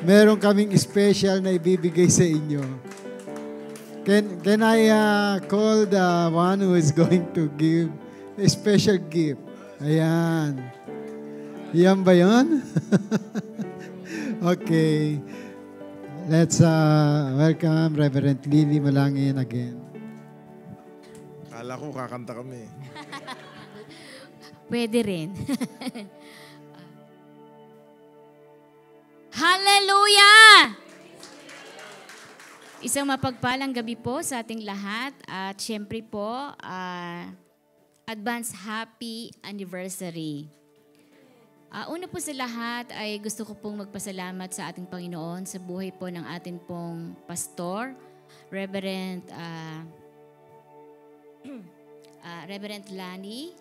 meron kaming special na ibibigay sa inyo. Can I call the one who is going to give a special gift? Ayan. Yan ba yun? Okay. Let's welcome Reverend Lily Malangin again. Kala ko kakanta kami. Pwede rin. Hallelujah! Isang mapagpalang gabi po sa ating lahat at syempre po, advance happy anniversary. Una po sa lahat ay gusto ko pong magpasalamat sa ating Panginoon sa buhay po ng ating pong pastor, Reverend Lani.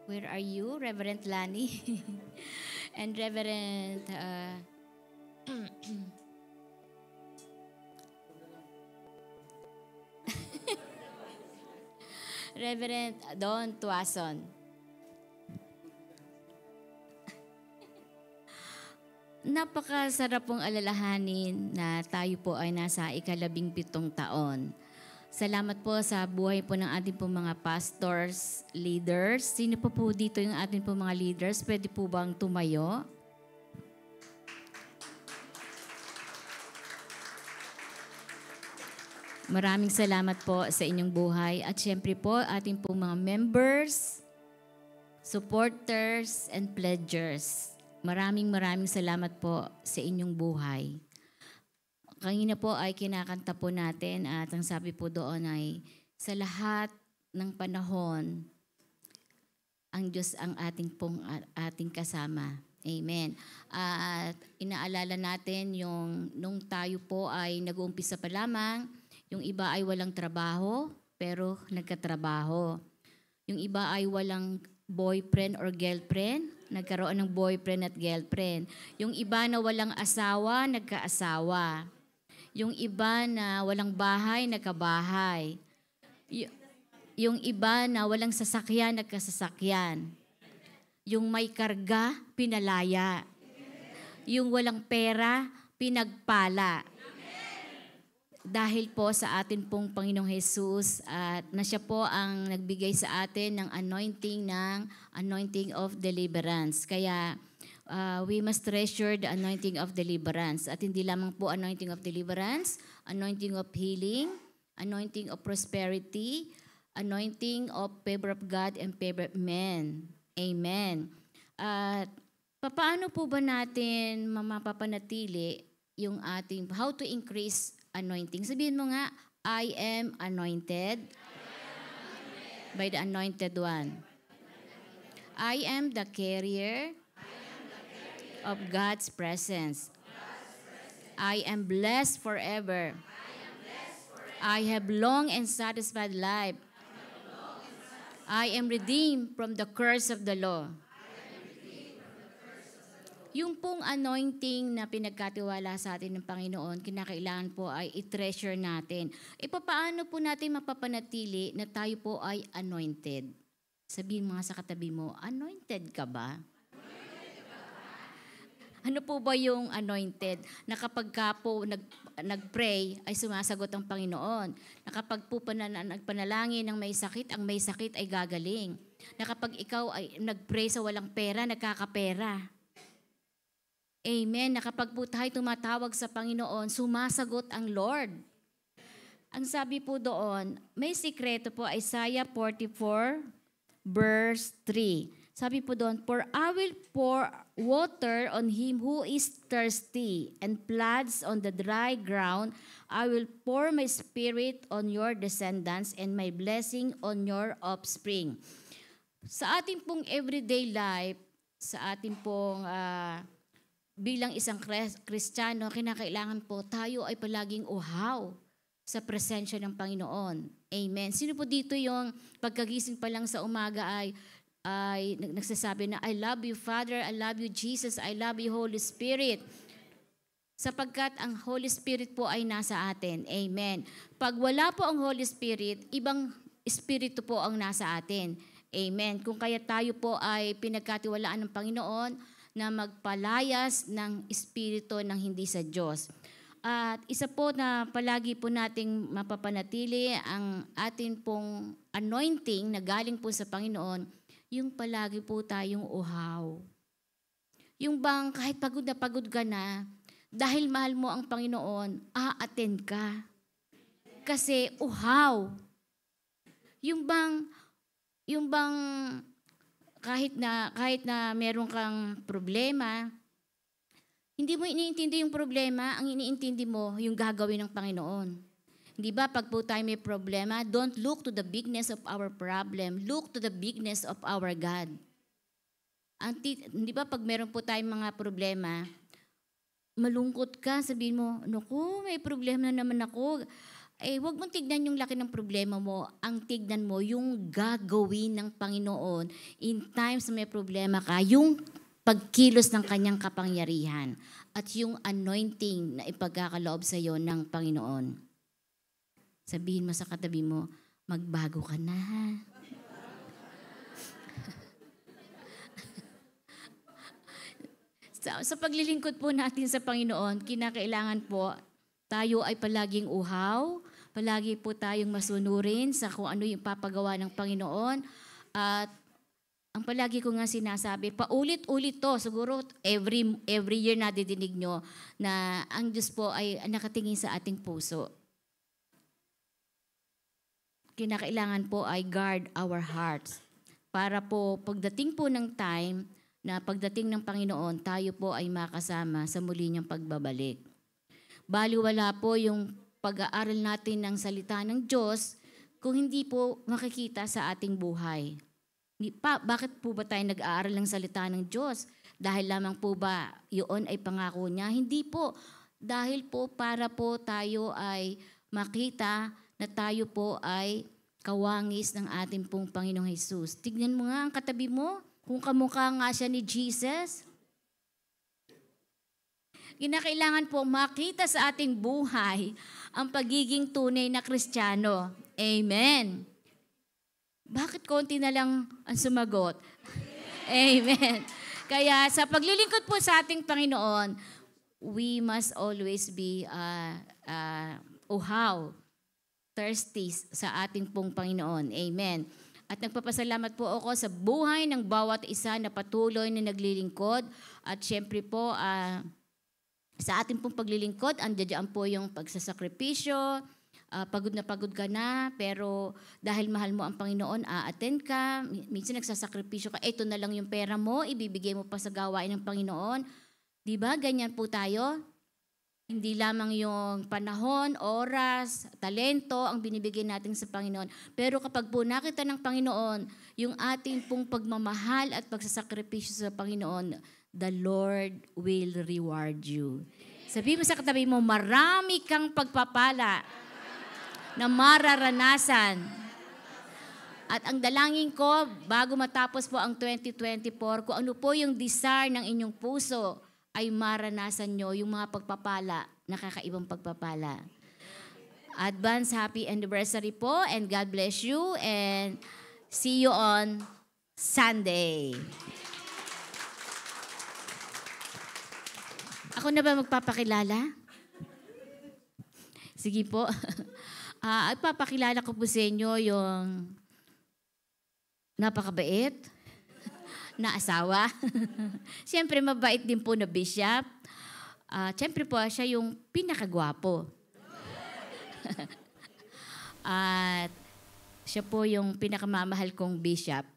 Where are you, Reverend Lani? And Reverend Reverend Don Tuason. Napakasarap pong alalahanin na tayo po ay nasa 17 taon. Salamat po sa buhay po ng ating po mga pastors, leaders. Sino po dito yung ating po mga leaders? Pwede po bang tumayo? Maraming salamat po sa inyong buhay. At syempre po, ating po mga members, supporters, and pledgers. Maraming salamat po sa inyong buhay. Kanina po ay kinakanta po natin at ang sabi po doon ay sa lahat ng panahon, ang Diyos ang ating kasama. Amen. At inaalala natin yung nung tayo po ay nag-uumpisa pa lamang, yung iba ay walang trabaho pero nagkatrabaho. Yung iba ay walang boyfriend or girlfriend, nagkaroon ng boyfriend at girlfriend. Yung iba na walang asawa, nagkaasawa. Yung iba na walang bahay, nagkabahay. Yung iba na walang sasakyan, nagkasasakyan. Yung may karga, pinalaya. Yung walang pera, pinagpala. Dahil po sa atin pong Panginoong Jesus at na siya po ang nagbigay sa atin ng anointing of deliverance. Kaya we must treasure the anointing of deliverance. At hindi lamang po anointing of deliverance, anointing of healing, anointing of prosperity, anointing of favor of God and favor of men. Amen. At paano po ba natin mapapanatili yung ating, how to increase anointing? Sabihin mo nga, I am anointed by the anointed one. I am the carrier of God's presence. I am blessed forever. I have long and satisfied life. I am redeemed from the curse of the law. Yung pong anointing na pinagkatiwala sa atin ng Panginoon, kinakailangan po ay i-treasure natin. Paano po natin mapapanatili na tayo po ay anointed? Sabihin mga sa katabi mo, anointed ka ba? Ano po ba yung anointed? Na kapag ka po nag-pray, ay sumasagot ang Panginoon. Na kapag po nagpanalangin ng may sakit, ang may sakit ay gagaling. Na kapag ikaw ay nag-pray sa walang pera, nagkakapera. Amen. Na kapag po tayo tumatawag sa Panginoon, sumasagot ang Lord. Ang sabi po doon, may sikreto po, Isaiah 44, verse 3. Sabi po doon, for I will pour water on him who is thirsty, and floods on the dry ground. I will pour my spirit on your descendants and my blessing on your offspring. Sa ating pong everyday life, sa ating pong bilang isang Kristiyano, kinakailangan po tayo ay palaging uhaw sa presensya ng Panginoon. Amen. Sino po dito yung pagkagising pa lang sa umaga ay nagsasabi na, I love you, Father, I love you, Jesus, I love you, Holy Spirit. Sapagkat ang Holy Spirit po ay nasa atin. Amen. Pag wala po ang Holy Spirit, ibang Espiritu po ang nasa atin. Amen. Kung kaya tayo po ay pinagkatiwalaan ng Panginoon, na magpalayas ng espiritu ng hindi sa Diyos. At isa po na palagi po nating mapapanatili ang atin pong anointing na galing po sa Panginoon, yung palagi po tayong uhaw. Yung bang kahit pagod na pagod ka na, dahil mahal mo ang Panginoon, a-attend ka. Kasi uhaw. Yung bang kahit na meron kang problema, hindi mo iniintindi yung problema, ang iniintindi mo yung gagawin ng Panginoon. Hindi ba, pag po tayo may problema, don't look to the bigness of our problem. Look to the bigness of our God. Hindi ba, pag meron po tayong mga problema, malungkot ka, sabihin mo, naku, may problema na naman ako. Huwag mong tignan yung laki ng problema mo. Ang tignan mo, yung gagawin ng Panginoon in times na may problema ka, yung pagkilos ng kanyang kapangyarihan at yung anointing na ipagkakaloob sa iyo ng Panginoon. Sabihin mo sa katabi mo, magbago ka na. Sa paglilingkod po natin sa Panginoon, kinakailangan po tayo ay palaging uhaw, palagi po tayong masunurin sa kung ano yung papagawa ng Panginoon. At ang palagi ko nga sinasabi, paulit-ulit to, siguro every year nadidinig nyo na ang Diyos po ay nakatingin sa ating puso. Kinakailangan po ay guard our hearts. Para po pagdating po ng time na pagdating ng Panginoon, tayo po ay makasama sa muli niyang pagbabalik. Baliwala po yung pag-aaral natin ng salita ng Diyos kung hindi po makikita sa ating buhay. Bakit po ba tayo nag-aaral ng salita ng Diyos? Dahil lamang po ba yun ay pangako niya? Hindi po. Dahil po para po tayo ay makita na tayo po ay kawangis ng ating pong Panginoong Jesus. Tignan mo nga ang katabi mo, kung kamukha nga siya ni Jesus. Kinakailangan po makita sa ating buhay ang pagiging tunay na Kristiyano. Amen. Bakit konti na lang ang sumagot? Amen. Kaya sa paglilingkod po sa ating Panginoon, we must always be uhaw, thirsty sa ating pong Panginoon. Amen. At nagpapasalamat po ako sa buhay ng bawat isa na patuloy na naglilingkod. At syempre po, sa ating pong paglilingkod, andiyan po yung pagsasakripisyo. Pagod na pagod ka na, pero dahil mahal mo ang Panginoon, a-attend ka. Minsan nagsasakripisyo ka, ito na lang yung pera mo, ibibigay mo pa sa gawain ng Panginoon. Di ba? Ganyan po tayo. Hindi lamang yung panahon, oras, talento ang binibigay natin sa Panginoon. Pero kapag po nakita ng Panginoon, yung ating pong pagmamahal at pagsasakripisyo sa Panginoon, the Lord will reward you. Sabihin mo sa katabi mo, marami kang pagpapala na mararanasan. At ang dalangin ko, bago matapos po ang 2024, kung ano po yung desire ng inyong puso, ay maranasan nyo yung mga pagpapala, nakakaibang pagpapala. Advance happy anniversary po, and God bless you, and see you on Sunday. Ako na ba magpapakilala? Sige po. At papakilala ko po sa inyo yung napakabait na asawa. Siyempre, mabait din po na bishop. Siyempre po, siya yung pinakagwapo. At siya po yung pinakamamahal kong bishop.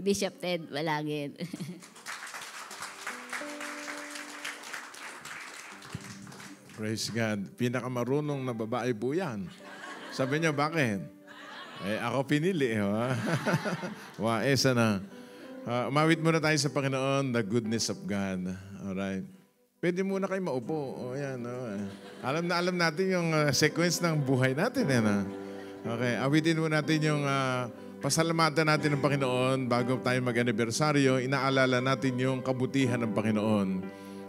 Bishop Ted Balangin. Praise God. Pinakamarunong na babae po yan. Sabi niya, bakit? Ako pinili. Esa na. Umawit muna tayo sa Panginoon, the goodness of God. Alright. Pwede muna kayo maupo. Ayan, alam natin yung sequence ng buhay natin. Okay, awitin muna natin yung pasalamatan natin ng Panginoon bago tayo mag-anibersaryo. Inaalala natin yung kabutihan ng Panginoon.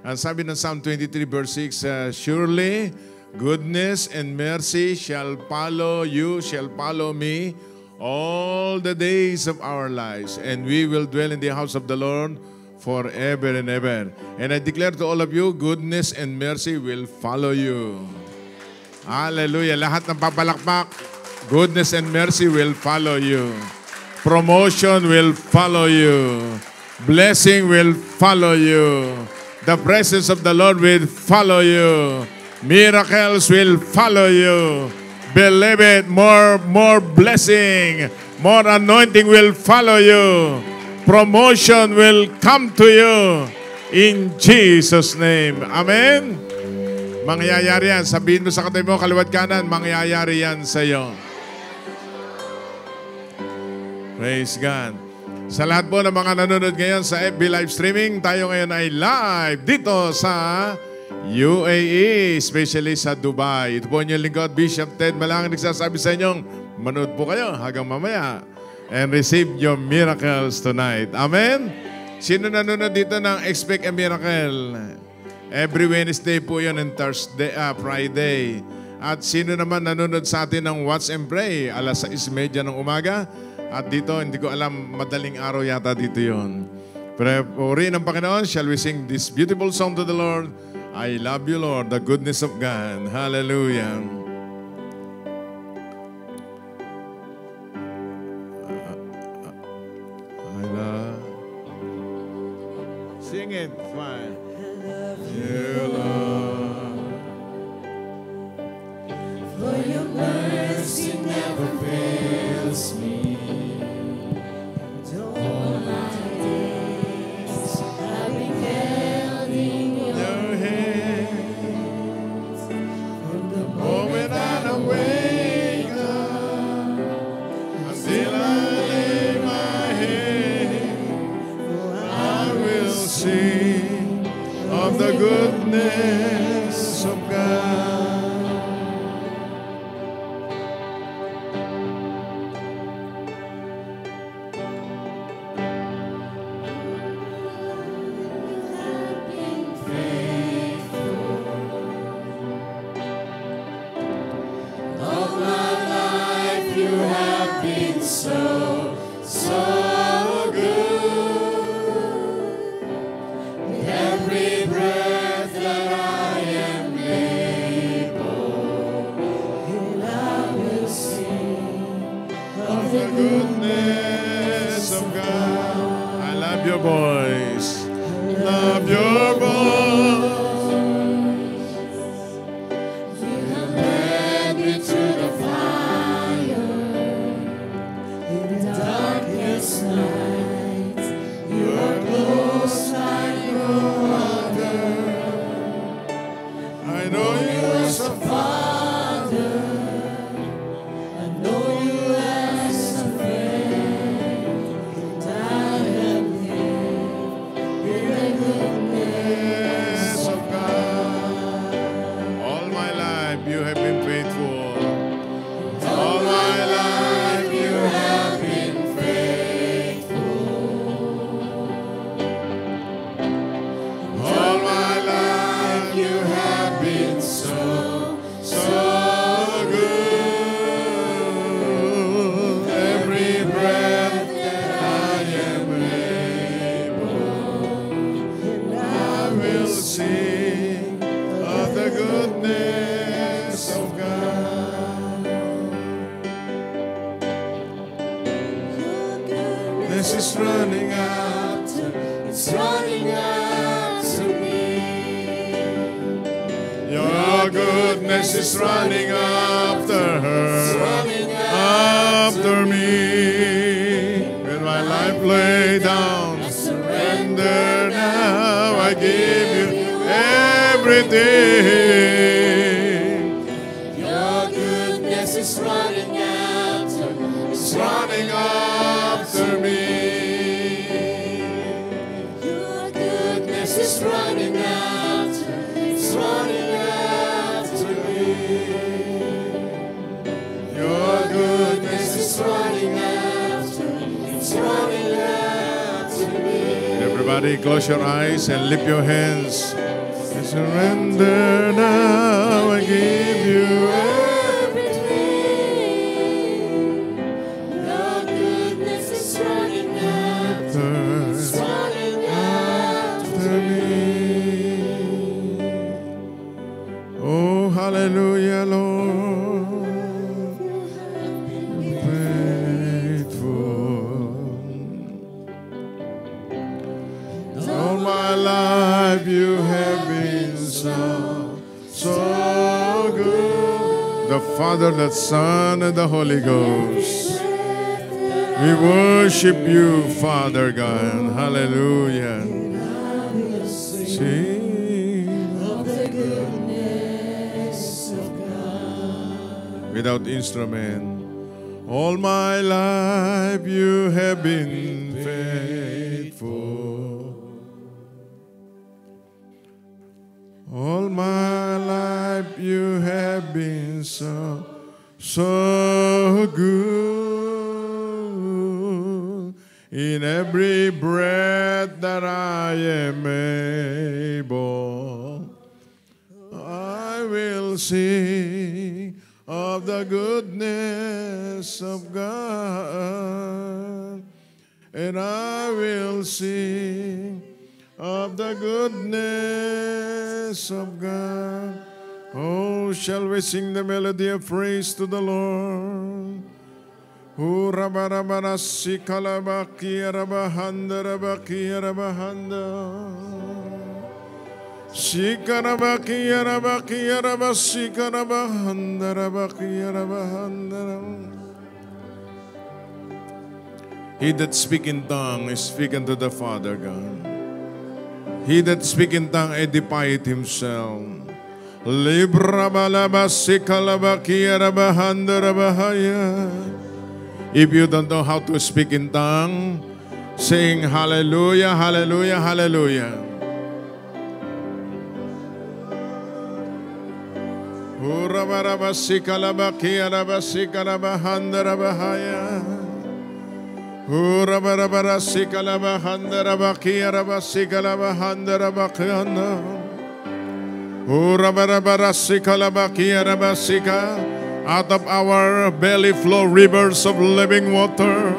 Ang sabi ng Psalm 23 verse 6, surely goodness and mercy shall follow you, shall follow me all the days of our lives, and we will dwell in the house of the Lord forever and ever. And I declare to all of you, goodness and mercy will follow you. Hallelujah. Lahat ng papalakpak, goodness and mercy will follow you. Promotion will follow you. Blessing will follow you. The presence of the Lord will follow you. Miracles will follow you. Believe it, more blessing, more anointing will follow you. Promotion will come to you in Jesus' name. Amen? Mangyayari yan. Sabihin mo sa katabi mo, kaliwat kanan, mangyayari yan sa iyo. Praise God. Sa lahat po ng mga nanonood ngayon sa FB live streaming, tayo ngayon ay live dito sa UAE, especially sa Dubai. Ito po inyong lingkod, Bishop Ted Malangin, nagsasabi sa inyong, manood po kayo hanggang mamaya and receive your miracles tonight. Amen? Sino nanonood dito ng Expect a Miracle? Every Wednesday po yun and Friday. At sino naman nanonood sa atin ng Watch and Pray? Alas 6:30 ng umaga. At dito, hindi ko alam, madaling araw yata dito yun. Pero purihin ng Panginoon, shall we sing this beautiful song to the Lord? I love you, Lord, the goodness of God. Hallelujah. I love. Sing it, fine. You, Lord. For your mercy never fails me. All my days I've been held in your hands. From the moment I wake up until I lay my head, I will sing of the goodness of God. It's running after me. Your goodness is running after her, after me. When my life lay down, I surrender now. I give you everything. Your goodness is running after me. It's running after me. It's running after, it's running after me. Your goodness It's running after, it's running after me. Everybody close your eyes and lift your hands. I surrender now. I give you everything. Your goodness is running after, it's running after me. hallelujah, Lord. Faithful. All my life you have been so good. The Father, the Son, and the Holy Ghost. We worship you, Father God. Hallelujah. Sing of the goodness of God. Without instrument. All my life you have been faithful. All my life you have been so good. In every breath that I am able, I will sing of the goodness of God, and I will sing of the goodness of God. Oh, shall we sing the melody of praise to the Lord? Urabarabara sikalabaki arabahanda rabaki arabahanda. Shikarabaki arabaki arabasikarabahanda rabaki arabahanda. He that speak in tongue is speaking to the Father God. He that speak in tongue edifieth himself. Librabalabasikalabaki arabahanda rabahaya. If you don't know how to speak in tongue, sing hallelujah, hallelujah, hallelujah. Urabarabasikalabaki arabasikalabahanda rabahaya. Urabarabasikalabahanda rabaki arabasikalabahanda rabakanda. Urabarabasikalabaki arabasika. Out of our belly flow rivers of living water,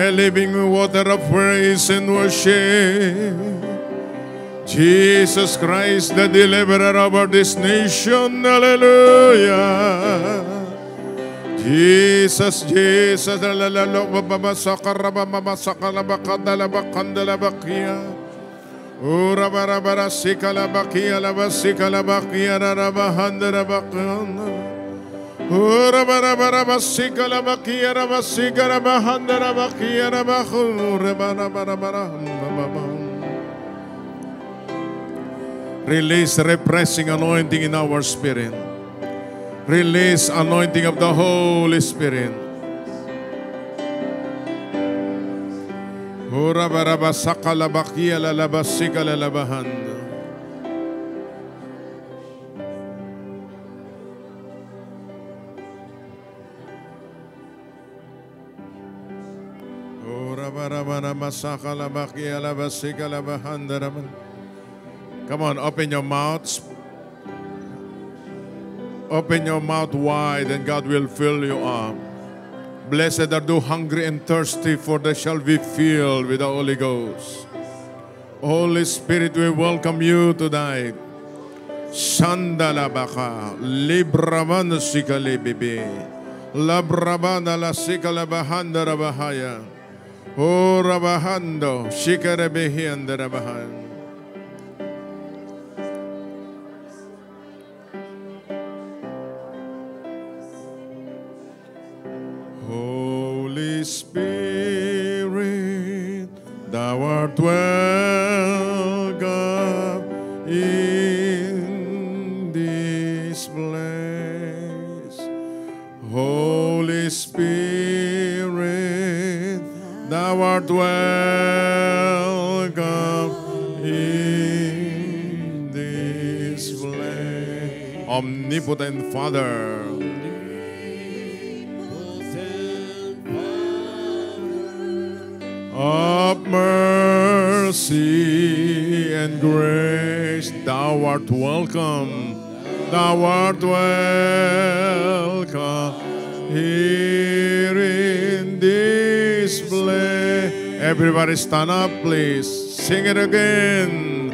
a living water of praise and worship. Jesus Christ, the deliverer of this nation, hallelujah. Jesus, Jesus, release repressing anointing in our spirit. Release anointing of the Holy Spirit. Come on, open your mouths. Open your mouth wide and God will fill you up. Blessed are those hungry and thirsty, for they shall be filled with the Holy Ghost. Holy Spirit, we welcome you tonight. Sandalabaka, Libraman Sikali Bibi, Labrabana la Sikala Bahanda Rabahaya, O Rabahando, Shikarabehi and Rabahan. Holy Spirit, thou art welcome in this place. Holy Spirit, thou art welcome in this place. Omnipotent Father, of mercy and grace, thou art welcome. Thou art welcome here in this place. Everybody stand up, please. Sing it again.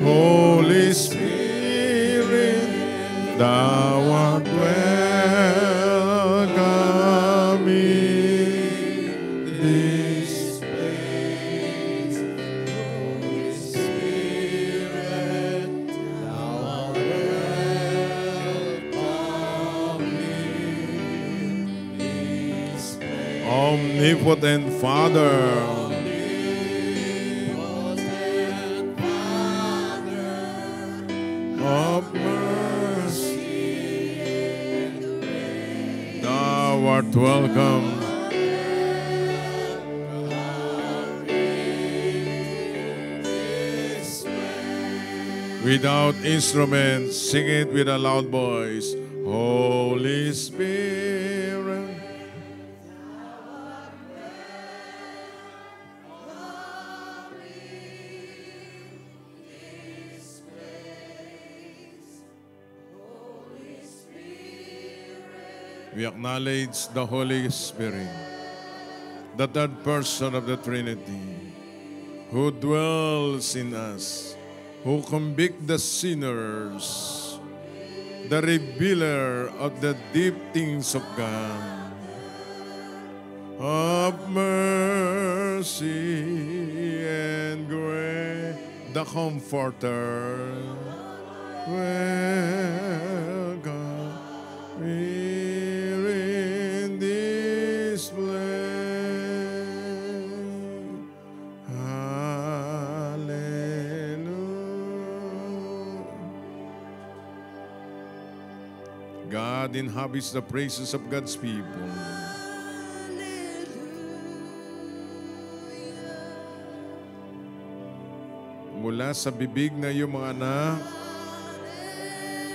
Holy Spirit, Thou art welcome in this place. Holy Spirit, thou art welcome in this place. Omnipotent Father, of mercy, thou art welcome. Without instruments, sing it with a loud voice. Holy Spirit. We acknowledge the Holy Spirit, the third person of the Trinity, who dwells in us, who convicts the sinners, the revealer of the deep things of God, of mercy and grace, the Comforter. Welcome. We're in this place. Hallelujah. God inhabits the praises of God's people. Mula sa bibig na iyong mga anak,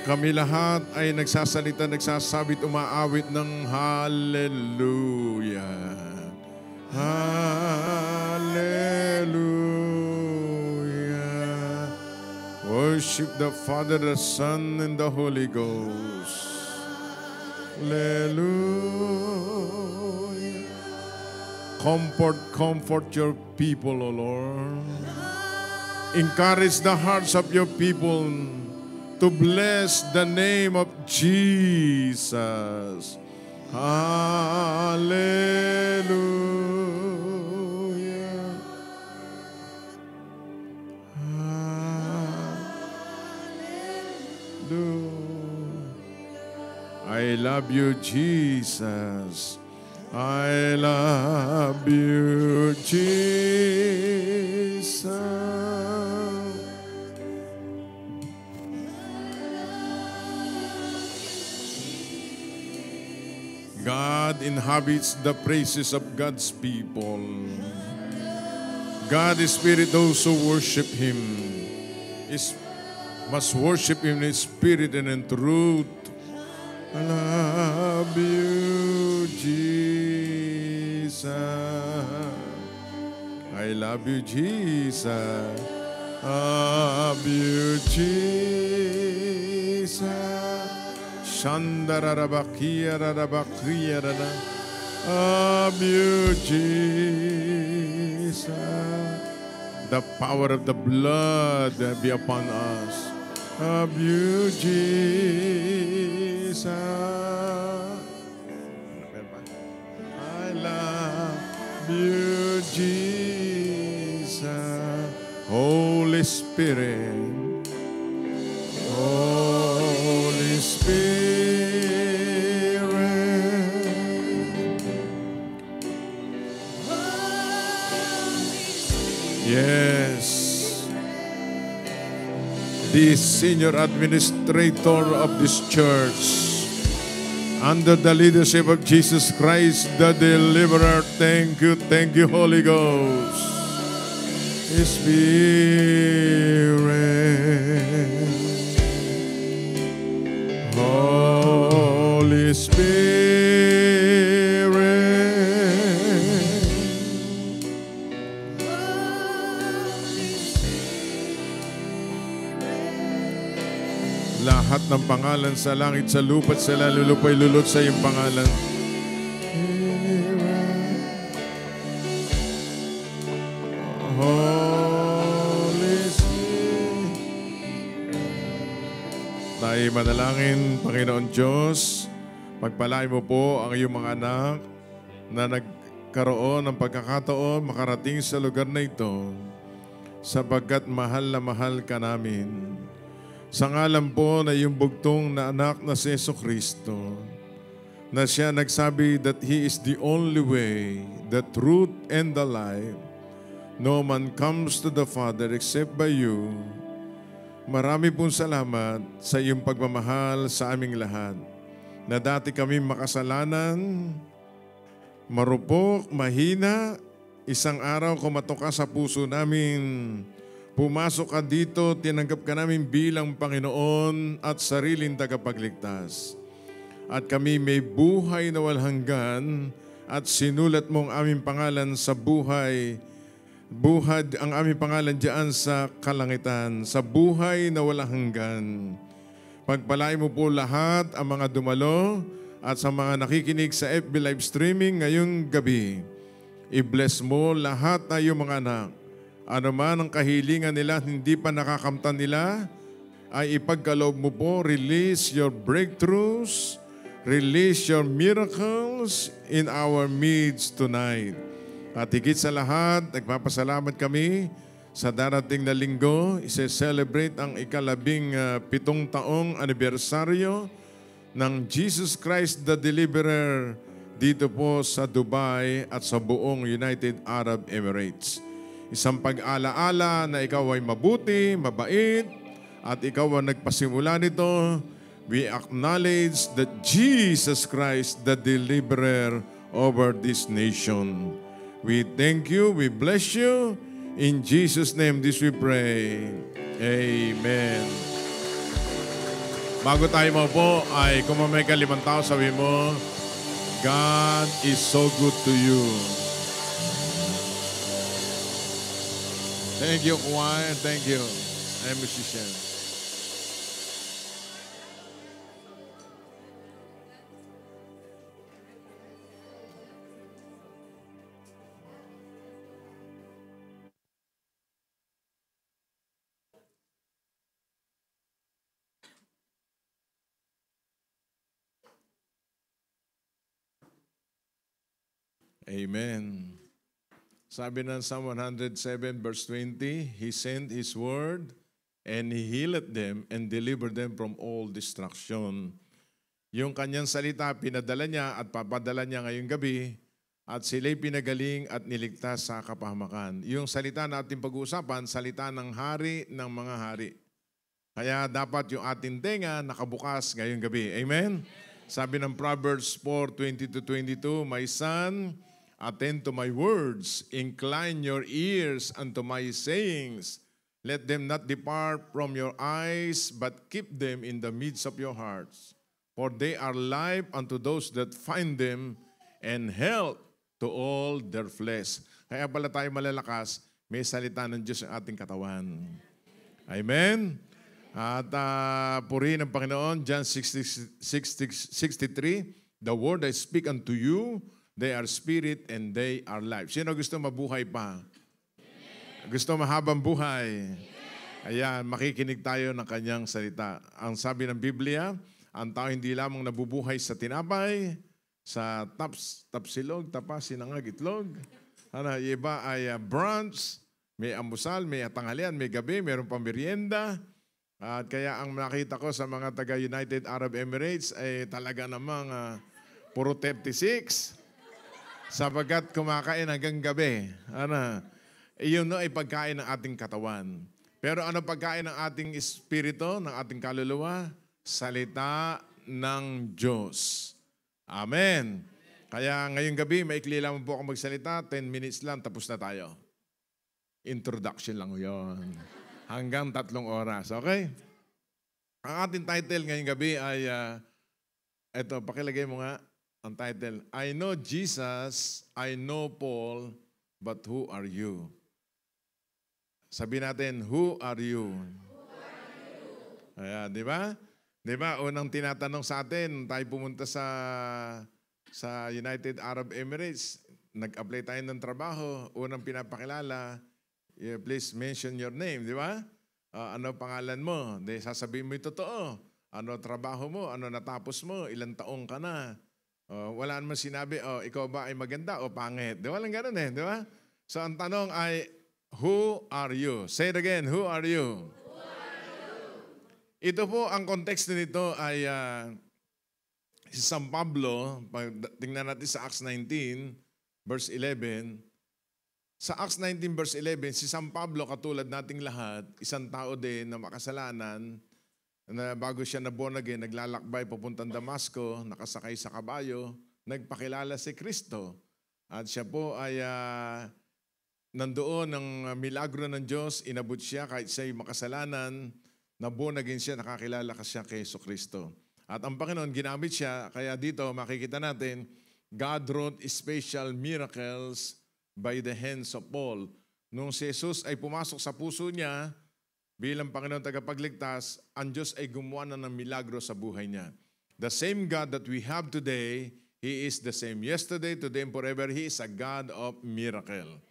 kami lahat ay nagsasalita, nagsasabit, umaawit ng Hallelujah. Hallelujah. Worship the Father, the Son, and the Holy Ghost. Hallelujah. Comfort your people, O Lord. Encourage the hearts of your people to bless the name of Jesus. Hallelujah. Hallelujah. I love you, Jesus. I love you, Jesus. God inhabits the praises of God's people. God is Spirit. Those who worship Him must worship Him in spirit and in truth. I love you, Jesus. I love you, Jesus. I love you, Jesus. Shandarabakiyarabakiyarada. Of you, Jesus. The power of the blood be upon us. Of you, Jesus. I love you, Jesus. Holy Spirit. Holy Spirit. Yes. The senior administrator of this church, under the leadership of Jesus Christ, the deliverer. Thank you, Holy Ghost. Spirit. Holy Spirit. Lahat ng pangalan sa langit, sa lupa at sa lalulupay, lulot sa iyong pangalan. Holy Spirit. Tayo manalangin, Panginoon Diyos, pagpalain mo po ang iyong mga anak na nagkaroon ng pagkakataon makarating sa lugar na ito sapagkat mahal na mahal ka namin. Sa ngalan po na iyong bugtong na anak na si Jesucristo, na siya nagsabi that He is the only way, the truth, and the life. No man comes to the Father except by you. Marami pong salamat sa iyong pagmamahal sa aming lahat, na dati kami makasalanan, marupok, mahina, isang araw kumatok ka sa puso namin, pumasok ka dito, tinanggap ka namin bilang Panginoon at sariling tagapagligtas. At kami may buhay na walang hanggan at sinulat mo ang aming pangalan sa buhay. Buhad ang aming pangalan diyan sa kalangitan, sa buhay na walang hanggan. Pagpalain mo po lahat ang mga dumalo at sa mga nakikinig sa FB live streaming ngayong gabi. I-bless mo lahat na iyong mga anak. Ano man ang kahilingan nila, hindi pa nakakamtan nila, ay ipagkaloob mo po, release your breakthroughs, release your miracles in our midst tonight. At higit sa lahat, nagpapasalamat kami sa darating na linggo. Ise-celebrate ang ika-17 taong anibersaryo ng Jesus Christ the Deliverer dito po sa Dubai at sa buong United Arab Emirates. Isang pag-alaala na ikaw ay mabuti, mabait, at ikaw ang nagpasimula nito. We acknowledge that Jesus Christ the Deliverer over this nation. We thank you, we bless you. In Jesus' name this we pray. Amen. Bago tayo maupo, ay kung may kalimang tao, sabi mo, God is so good to you. Thank you, choir. Thank you. I'm a musician. Amen. Sabi ng Psalm 107 verse 20, He sent His word and He healed them and delivered them from all destruction. Yung kanyang salita, pinadala niya at papadala niya ngayong gabi at sila'y pinagaling at niligtas sa kapahamakan. Yung salita na ating pag-uusapan, salita ng hari ng mga hari. Kaya dapat yung ating tenga nakabukas ngayong gabi. Amen? Sabi ng Proverbs 4:20-22, My son, attend to my words, incline your ears unto my sayings. Let them not depart from your eyes, but keep them in the midst of your hearts. For they are life unto those that find them, and health to all their flesh. Kaya pala tayo malalakas, may salita ng Diyos sa ating katawan. Amen? At purihin ng Panginoon, John 63, The word I speak unto you, they are spirit and they are life. Sino gusto mabuhay pa? Amen. Gusto mahabang buhay? Amen. Ayan, makikinig tayo ng kanyang salita. Ang sabi ng Biblia, ang tao hindi lamang nabubuhay sa tinapay, sa tapsilog, tapas, sinangag, itlog. Yung iba ay brunch, may amusal, may tanghalian, may gabi, mayroon pang merienda. At kaya ang nakita ko sa mga taga-United Arab Emirates ay talaga namang puro 36. Sapagkat kumakain hanggang gabi. Iyon no ay pagkain ng ating katawan. Pero ano pagkain ng ating espiritu, ng ating kaluluwa? Salita ng Diyos. Amen. Kaya ngayong gabi, maikli lang po ako magsalita. 10 minutes lang, tapos na tayo. Introduction lang yun. Hanggang 3 oras. Okay? Ang ating title ngayong gabi ay, eto, pakilagay mo nga. Ang title, I know Jesus, I know Paul, but who are you? Sabi natin, who are you? Ayan, di ba? Di ba? Unang tinatanong sa atin, tayo pumunta sa United Arab Emirates, nag-apply tayo ng trabaho, unang pinapakilala, please mention your name, di ba? Ano pangalan mo? Di, sasabihin mo yung totoo. Ano trabaho mo? Ano natapos mo? Ilang taong ka na? Wala naman sinabi, ikaw ba ay maganda o pangit? Di ba? Walang ganun eh, di ba? So ang tanong ay, who are you? Say it again, who are you? Who are you? Ito po, ang konteksto nito ay si San Pablo, pag tingnan natin sa Acts 19, verse 11, sa Acts 19 verse 11, si San Pablo katulad nating lahat, isang tao din na makasalanan, na bago siya na born again, naglalakbay papuntang Damasco, nakasakay sa kabayo, nagpakilala si Kristo. At siya po ay nandoon ng milagro ng Diyos, inabot siya kahit siya'y makasalanan, na born again siya, nakakilala ka siya kay Kristo. At ang Panginoon ginamit siya, kaya dito makikita natin, God wrought special miracles by the hands of Paul. Nung si Jesus ay pumasok sa puso niya, bilang Panginoon tagapagligtas, ang Diyos ay gumawa na ng milagro sa buhay niya. The same God that we have today, He is the same yesterday, today, and forever. He is a God of miracle.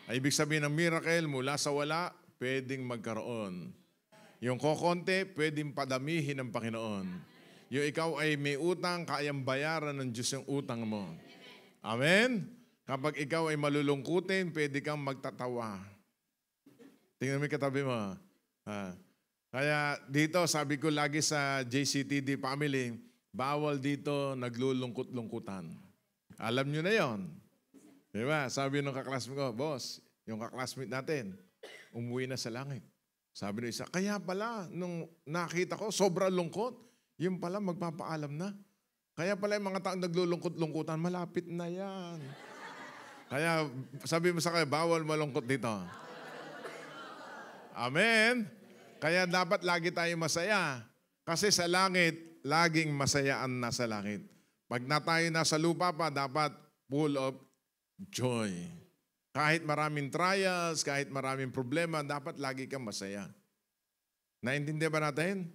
Ay, ibig sabihin ng miracle, mula sa wala, pwedeng magkaroon. Yung kokonti, pwedeng padamihin ng Panginoon. Yung ikaw ay may utang, kayang bayaran ng Diyos yung utang mo. Amen? Kapag ikaw ay malulungkutin, pwede kang magtatawa. Tingnan mo yung katabi mo. Kaya dito, sabi ko lagi sa JCTD family, bawal dito naglulungkot-lungkutan. Alam nyo na yon. Diba? Sabi ng kaklasmate ko, boss, yung kaklasmate natin, umuwi na sa langit. Sabi ng isa, kaya pala, nung nakita ko, sobrang lungkot, yung pala magpapaalam na. Kaya pala yung mga taong naglulungkot-lungkutan, malapit na yan. Kaya sabi mo sa kanya, bawal malungkot dito. Amen? Kaya dapat lagi tayong masaya. Kasi sa langit, laging masaya ang nasa langit. Pag na tayo nasa lupa pa, dapat full of joy. Kahit maraming trials, kahit maraming problema, dapat lagi kang masaya. Naintindihan ba natin?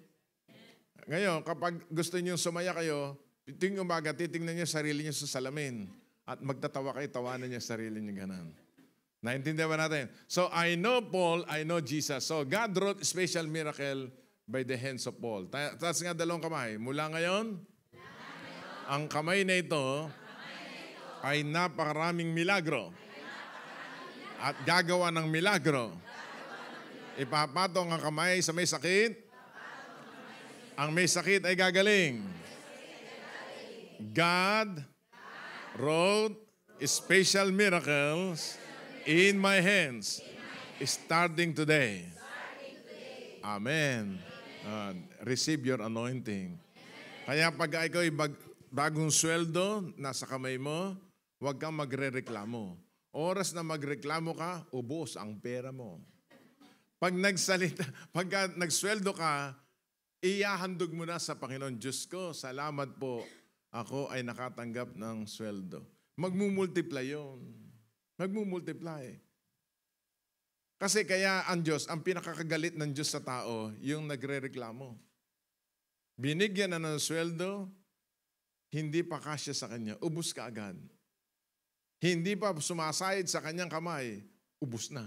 Ngayon, kapag gusto niyo sumaya kayo, tuwing umaga, titingnan niyo sarili niyo sa salamin at magtatawa kayo, tawanan niyo sarili niyo ganun. Naintindihan ba natin? So, I know Paul, I know Jesus. So, God wrought special miracle by the hands of Paul. Taas nga dalawang kamay. Mula ngayon, ang kamay na ito ay napakaraming milagro. At gagawa ng milagro. Ipapatong ang kamay sa may sakit. Ang may sakit ay gagaling. God wrought special miracles in my hands, starting today. Amen. Receive your anointing. Kaya pag ikaw ay bagong sweldo, nasa kamay mo, huwag kang magre-reklamo. Oras na magreklamo ka, ubos ang pera mo. Pag nagsweldo ka, iyahandog mo na sa Panginoon. Diyos ko, salamat po, ako ay nakatanggap ng sweldo. Magmumultiply yun. Magmumultiply. Kasi kaya ang Diyos, ang pinakakagalit ng Diyos sa tao, yung nagre-reklamo. Binigyan na ng sweldo, hindi pa kasya sa kanya, ubus ka agad. Hindi pa sumasayid sa kanyang kamay, ubus na.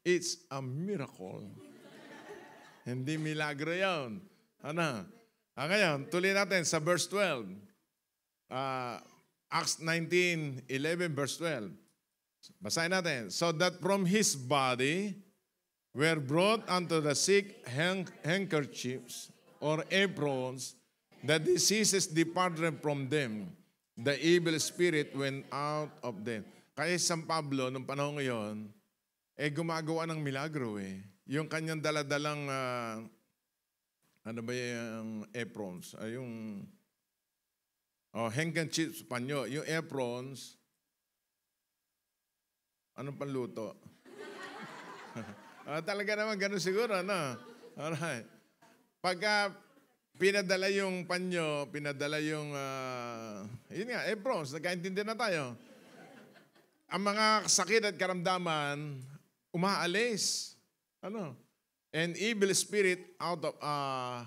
It's a miracle. Hindi milagro yan. Ano? Ngayon, tuloy natin sa verse 12. Acts 19:11 verse 12. Basahin natin. So that from his body were brought unto the sick handkerchiefs or aprons, the diseases departed from them. The evil spirit went out of them. Kaya San Pablo, nung panahon ngayon, gumagawa ng milagro eh. Yung kanyang daladalang, ano ba yung aprons? Yung handkerchiefs, panyo. Yung aprons, anong panluto? Talaga naman ganun siguro, no? Alright. Pagka pinadala yung panyo, pinadala yung, yun nga, aprons, nagkaintindi na tayo. Ang mga sakit at karamdaman, umaalis. Ano? And evil spirit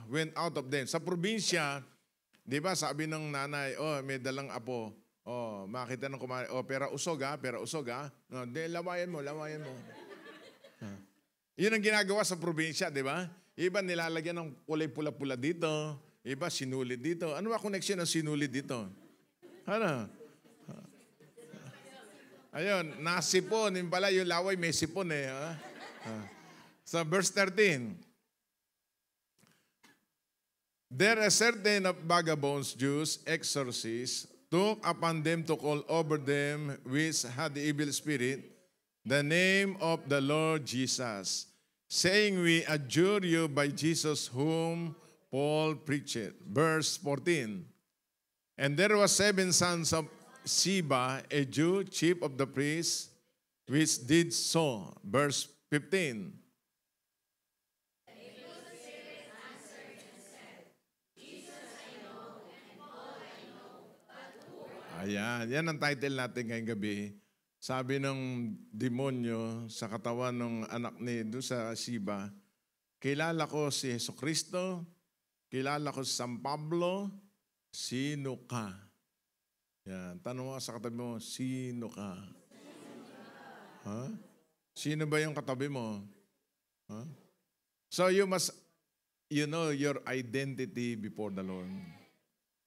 went out of them. Sa probinsya, di ba, sabi ng nanay, may dalang apo. Makita ng kumari, pera usog ha. No, lawayan mo. Yun ang ginagawa sa probinsya, di ba? Iba nilalagyan ng kulay pula-pula dito. Iba sinulid dito. Ano ba connection ng sinulid dito? Ano? Ayun, nasipon. Yung pala, yung laway may sipon eh. Ha? So verse 13. There are certain of vagabonds, Jews, exorcists, took upon them to call over them which had the evil spirit, the name of the Lord Jesus, saying, we adjure you by Jesus whom Paul preached. Verse 14. And there were 7 sons of Sheba, a Jew, chief of the priests, which did so. Verse 15. Ayan, yan ang title natin ngayong gabi. Sabi ng demonyo sa katawan ng anak ni doon sa Sheba, kilala ko si Jesucristo, kilala ko si San Pablo, sino ka? Yan, tanong mo sa katabi mo, sino ka? Ha? Sino ba yung katabi mo? Ha? So you must, you know your identity before the Lord.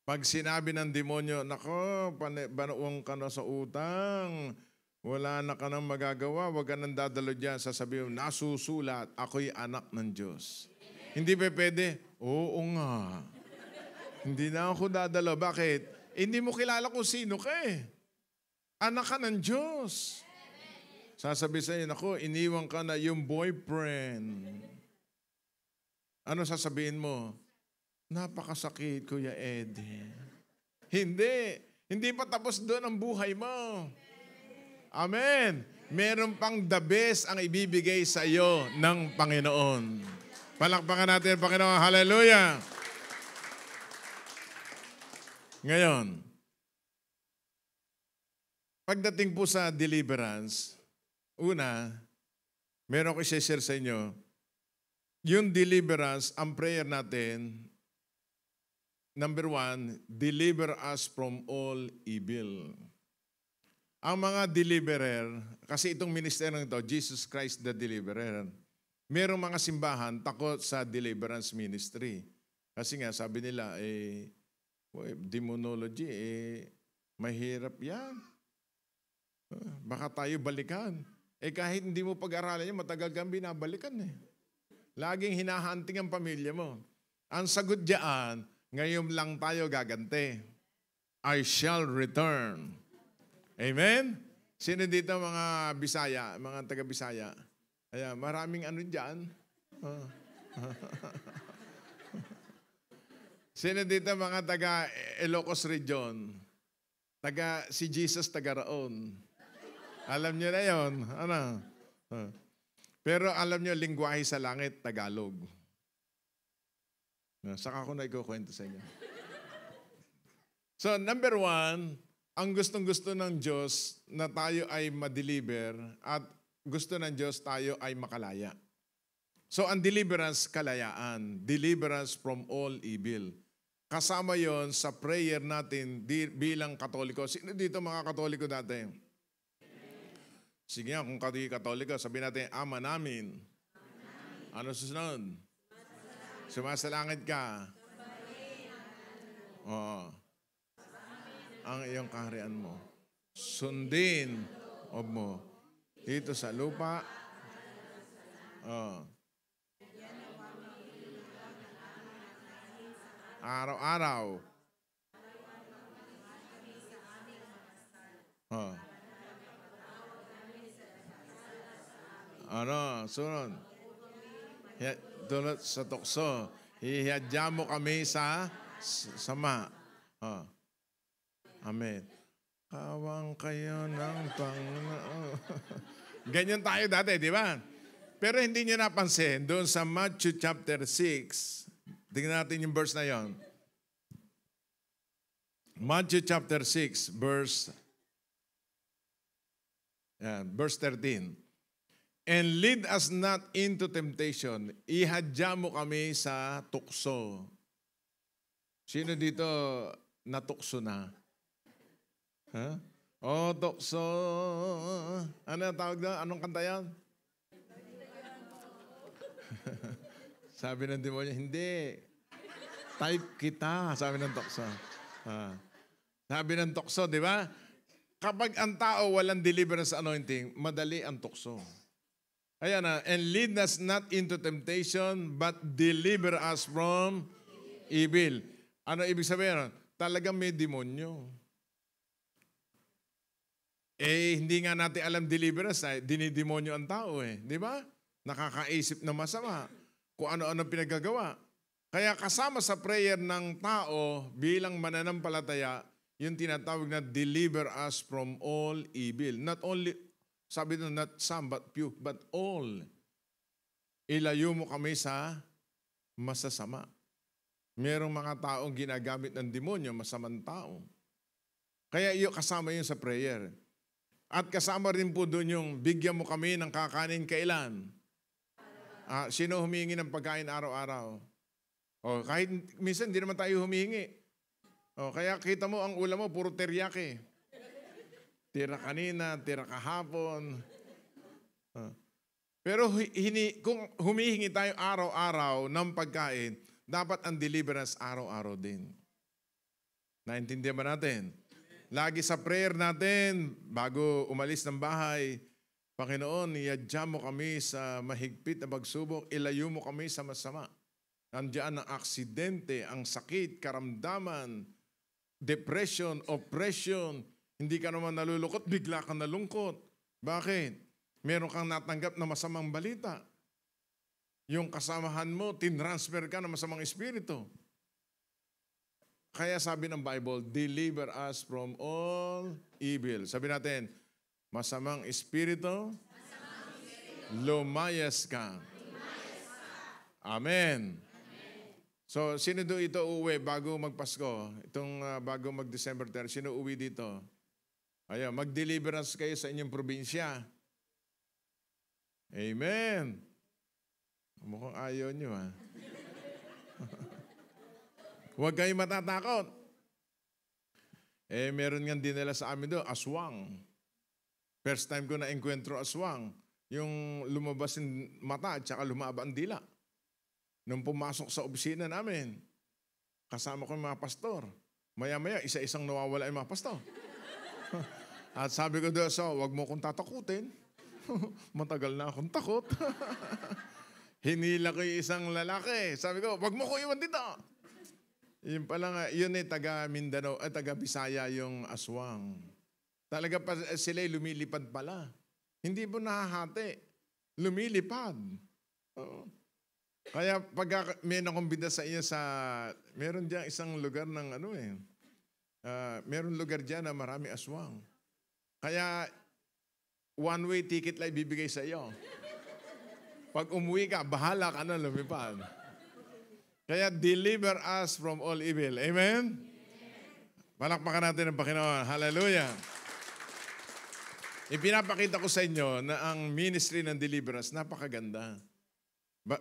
Pag sinabi ng demonyo, nako, banuong ka na sa utang, wala na ka nang magagawa, wag ka nang dadalo dyan, sasabihin, nasusulat, ako'y anak ng Diyos. Hindi pa pwede, oo nga. Hindi na ako dadalo. Bakit? Hindi mo kilala kung sino ka eh. Anak ka ng Diyos. Sasabi sa'yo, nako, iniwan ka na yung boyfriend. Ano sasabihin mo? Napakasakit, Kuya Eddie. Hindi pa tapos doon ang buhay mo. Amen. Meron pang the best ang ibibigay sa iyo ng Panginoon. Palakpakan natin, Panginoon. Hallelujah. Ngayon, pagdating po sa deliverance, una, meron ko i-share sa inyo, yung deliverance, ang prayer natin, number 1, deliver us from all evil. Ang mga deliverer, kasi itong ministeryo ito, Jesus Christ the Deliverer, merong mga simbahan takot sa deliverance ministry. Kasi nga, sabi nila, demonology, mahirap yan. Baka tayo balikan. Kahit hindi mo pag-aralan yan, matagal kang binabalikan eh. Laging hinahanting ang pamilya mo. Ang sagot diyan, ngayon lang tayo gagante. I shall return. Amen? Sino dito mga Bisaya, mga taga-Bisaya? Ayan, maraming ano dyan. Sino dito mga taga-Ilocos Region? Si Jesus taga-Raon. Alam nyo na yun. Ano? Pero alam nyo, lingwahe sa langit, Tagalog. Saka ko na ikukwento sa inyo. So, number 1, ang gustong-gusto ng Diyos na tayo ay ma-deliver at gusto ng Diyos tayo ay makalaya. So, ang deliverance, kalayaan. Deliverance from all evil. Kasama yon sa prayer natin bilang Katoliko. Sino dito mga Katoliko dati? Sige nga, kung Katoliko, sabihin natin, Ama namin. Ano susunod? Sumasalangit ka. Oo. Ang iyong kaharian mo. Sundin mo. Dito sa lupa. Araw-araw. Ano, sunod. Tulad sa tukso, ihadya mo kami sa sama. Amen. Kawang kayo ng Panginoon. Ganyan tayo dati, di ba? Pero hindi niyo napansin, doon sa Matthew chapter 6, tingnan natin yung verse na yon. Matthew chapter 6, verse 13. And lead us not into temptation. Ihadya mo kami sa tukso. Sino dito natukso na? Huh? Oh, tukso. Ano ang tawag doon? Anong kanta yan? Sabi ng demonyo, hindi. Type kita, sabi ng tukso. Sabi ng tukso, di ba? Kapag ang tao walang deliverance anointing, madali ang tukso. Ayan na, and lead us not into temptation, but deliver us from evil. Ano ibig sabihin? Talagang may demonyo. Hindi nga natin alam deliverance, dinidemonyo ang tao di ba? Nakakaisip na masama, kung ano-ano pinagagawa. Kaya kasama sa prayer ng tao bilang mananampalataya, yung tinatawag na deliver us from all evil. Not only, sabi doon, not some but few, but all. Ilayo mo kami sa masasama. Merong mga taong ginagamit ng demonyo, masamang tao. Kaya kasama yun sa prayer. At kasama rin po doon yung bigyan mo kami ng kakanin kailan. Sino humingi ng pagkain araw-araw? Kahit minsan hindi naman tayo humingi. Kaya kita mo ang ulam mo, puro teriyaki. Tira kanina, tira kahapon. Pero kung humihingi tayo araw-araw ng pagkain, dapat ang deliverance araw-araw din. Naintindihan ba natin? Lagi sa prayer natin, bago umalis ng bahay, Panginoon, iadya mo kami sa mahigpit na pagsubok, ilayo mo kami sa masama. Nandiyan ang aksidente, ang sakit, karamdaman, depression, oppression. Hindi ka naman nalulungkot, bigla kang nalungkot. Bakit? Meron kang natanggap na masamang balita. Yung kasamahan mo, tinransfer ka ng masamang espiritu. Kaya sabi ng Bible, deliver us from all evil. Sabi natin, masamang espiritu, lumayas ka. Amen. So, sino doon ito uuwi bago magpasko? Itong bago mag-December 3, sino uwi dito? Ayan, mag-deliverance kayo sa inyong probinsya. Amen. Mukhang ayaw nyo, Huwag kayong matatakot. Meron nga dinala sa amin doon, aswang. First time ko na-enkwentro aswang. Yung lumabas yung mata at saka lumaba ang dila. Nung pumasok sa opisina namin, kasama ko yung mga pastor. Maya-maya, isa-isang nawawala yung mga pastor. At sabi ko doon, wag mo kong tatakutin. Matagal na akong takot. Hinila ko yung isang lalaki. Sabi ko, wag mo ko iwan dito. Yun pala, yun taga Mindanao, taga Bisaya yung aswang. Talaga pa sila lumilipad pala. Hindi mo nahahati. Lumilipad. Kaya pag may nakumbida sa iyo meron diyan isang lugar ng meron lugar diyan na marami aswang. Kaya one-way ticket lang ibibigay sa iyo. Pag umuwi ka, bahala ka na lumipad. Kaya deliver us from all evil. Amen? Palakpakan natin ang Panginoon. Hallelujah. Ipinapakita ko sa inyo na ang ministry ng deliverance, napakaganda.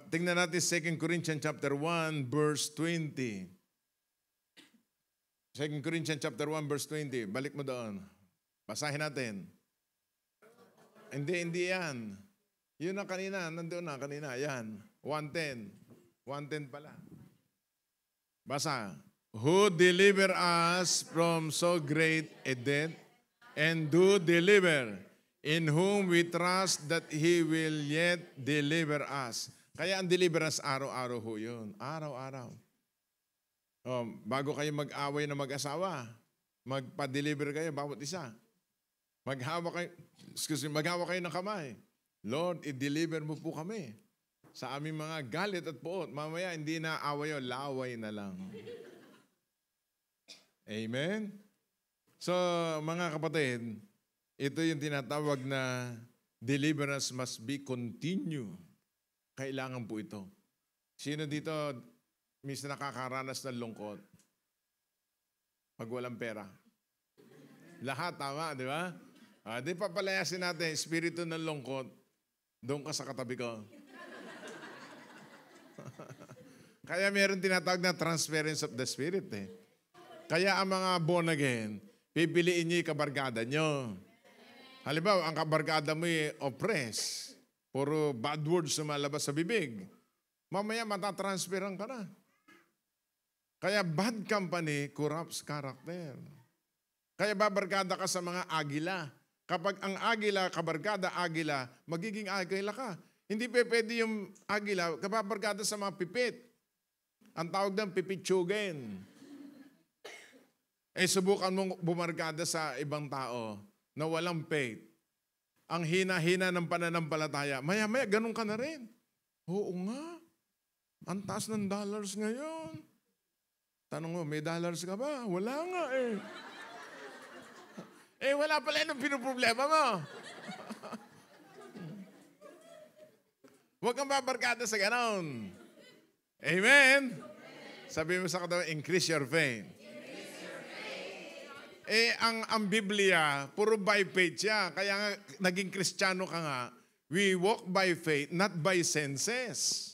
Tingnan natin 2 Corinthians chapter 1, verse 20. 2 Corinthians chapter 1, verse 20. Balik mo doon. Basahin natin. Hindi yan. Yun na kanina. Nandoon na kanina. Yan. 1:10. 1:10 pala. Basa. Who deliver us from so great a death and do deliver, in whom we trust that He will yet deliver us. Kaya ang deliverance araw-araw ho yun. Araw-araw. Bago kayo mag-away na mag-asawa, magpa-deliver kayo bawat isa. Maghawa kayo ng kamay. Lord, i-deliver mo po kami sa aming mga galit at puot. Mamaya hindi na away o laway na lang. Amen? So, mga kapatid, ito yung tinatawag na deliverance must be continue. Kailangan po ito. Sino dito minsan nakakaranas ng lungkot? Pag walang pera. Lahat, tama, di ba? Di papalayasin natin, espiritu ng lungkot, doon ka sa katabi ko. Kaya meron tinatawag na transference of the Spirit. Kaya ang mga born again, pipiliin niyo yung kabarkada niyo. Halimbawa, ang kabarkada mo oppress. Puro bad words na malabas sa bibig. Mamaya matatransferan ka na. Kaya bad company corrupts character. Kaya babarkada ka sa mga agila. Kapag ang agila, kabarkada agila, magiging agila ka. Hindi pwede yung agila, kababarkada sa mga pipit. Ang tawag ng pipitsugin. Subukan mong bumarkada sa ibang tao na walang faith. Ang hina-hina ng pananampalataya, maya-maya ganun ka na rin. Oo nga. Ang taas ng dollars ngayon. Tanong mo, may dollars ka ba? Wala nga eh. Wala pala yung pinoproblema mo. Huwag kang babarkada sa ganon. Amen? Sabi mo sa katawa, increase your faith. Ang Biblia, puro by faith siya. Kaya nga, naging Kristiyano ka nga, we walk by faith, not by senses.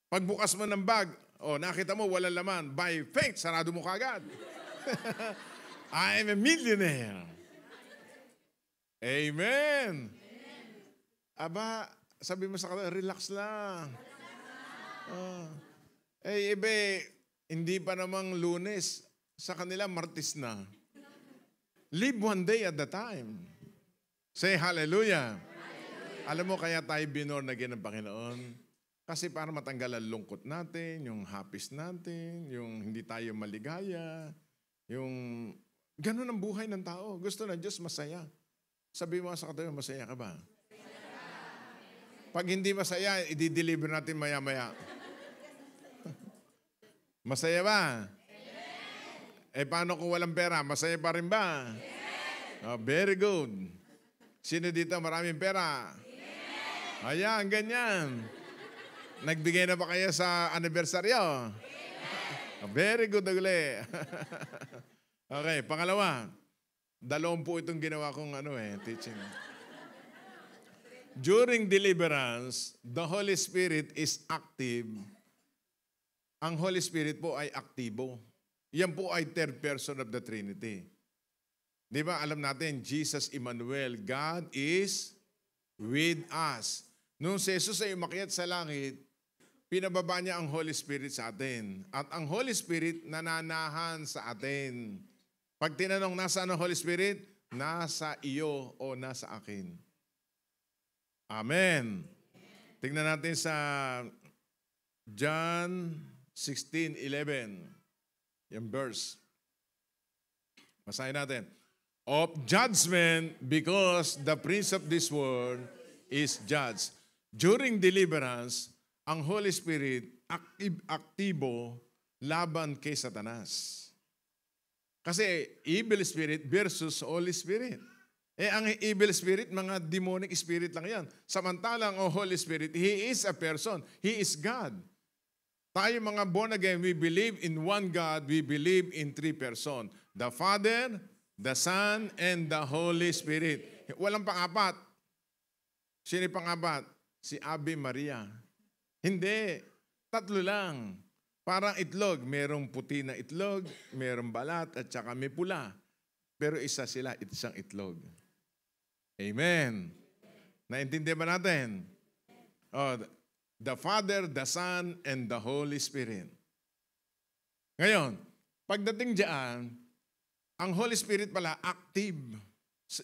Pagbukas mo ng bag, nakita mo, walang laman. By faith, sarado mo kagad. I am a millionaire. Amen. Aba, sabi mo sa kanila, relax lang. Hindi pa namang Lunes. Sa kanila, Martes na. Live one day at a time. Say hallelujah. Alam mo, kaya tayo binorn again ng Panginoon. Kasi para matanggal ang lungkot natin, yung happiness natin, yung hindi tayo maligaya, yung ganun ang buhay ng tao. Gusto ng Diyos masaya. Sabi mo sa katabi, masaya ka ba? Pag hindi masaya, i-deliver natin maya-maya. Masaya ba? Paano kung walang pera? Masaya pa rin ba? Very good. Sino dito maraming pera? Ayan, ganyan. Nagbigay na ba kayo sa anibersaryo? Very good uli. Okay, pangalawa. 20 itong ginawa kong teaching. During deliverance, the Holy Spirit is active. Ang Holy Spirit po ay aktibo. Yan po ay third person of the Trinity. Di ba, alam natin, Jesus Emmanuel, God is with us. Nung si Jesus ay umakyat sa langit, pinababa niya ang Holy Spirit sa atin. At ang Holy Spirit nananahan sa atin. Pag tinanong, nasaan ang Holy Spirit? Nasa iyo o nasa akin. Amen. Tingnan natin sa John 16:11. Yung verse. Basahin natin. Of judgment because the prince of this world is judged. During deliverance, ang Holy Spirit aktibo laban kay Satanas. Kasi evil spirit versus Holy Spirit. Ang evil spirit, mga demonic spirit lang yan. Samantalang ang Holy Spirit, He is a person. He is God. Tayo mga born again, we believe in one God, we believe in three person. The Father, the Son, and the Holy Spirit. Walang pang-apat. Sino pang-apat? Si Ave Maria. Hindi. Tatlo lang. Parang itlog. Merong puti na itlog, merong balat, at saka may pula. Pero isa sila, isang itlog. Amen. Naintindihan ba natin? The Father, the Son, and the Holy Spirit. Ngayon, pagdating diyan, ang Holy Spirit pala active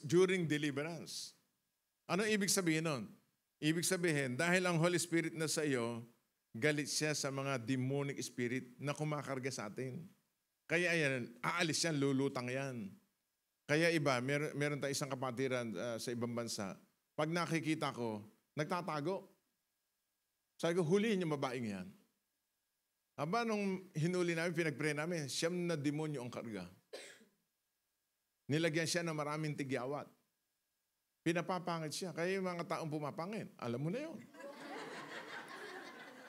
during deliverance. Ano ibig sabihin nun? Ibig sabihin, dahil ang Holy Spirit na sa iyo, galit siya sa mga demonic spirit na kumakarga sa atin. Kaya yan, aalis yan, lulutang yan. Kaya iba, meron tayo isang kapatiran sa ibang bansa. Pag nakikita ko, nagtatago. Sabi ko, hulihin yung babaeng yan. Aba, nung hinuli namin, pinag-pray namin, 9 na demonyo ang karga. Nilagyan siya ng maraming tigyawat. Pinapapangit siya. Kaya yung mga taong pumapangit, alam mo na yun.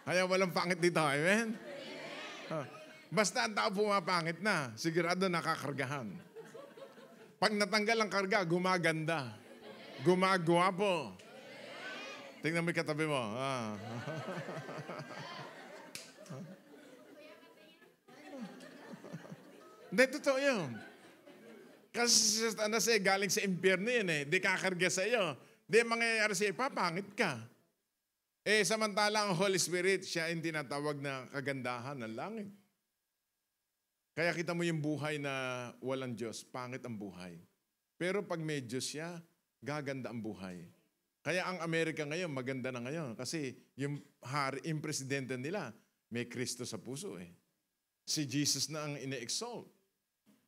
Kaya walang pangit dito, amen? Basta ang tao pumapangit na, sigurado nakakargahan. Pag natanggal ang karga, gumaganda. Gumagwapo. Tingnan mo yung katabi mo. Hindi, totoo yun. Kasi galing sa impyerno yun eh. Di kakarga sa iyo. Di mangyayari sa'yo, papangit ka. Samantala ang Holy Spirit, siya yung tinatawag na kagandahan ng langit. Kaya kita mo yung buhay na walang Diyos, pangit ang buhay. Pero pag may Diyos siya, gaganda ang buhay. Kaya ang Amerika ngayon, maganda na ngayon. Kasi yung presidente nila, may Kristo sa puso eh. Si Jesus na ang ine-exalt.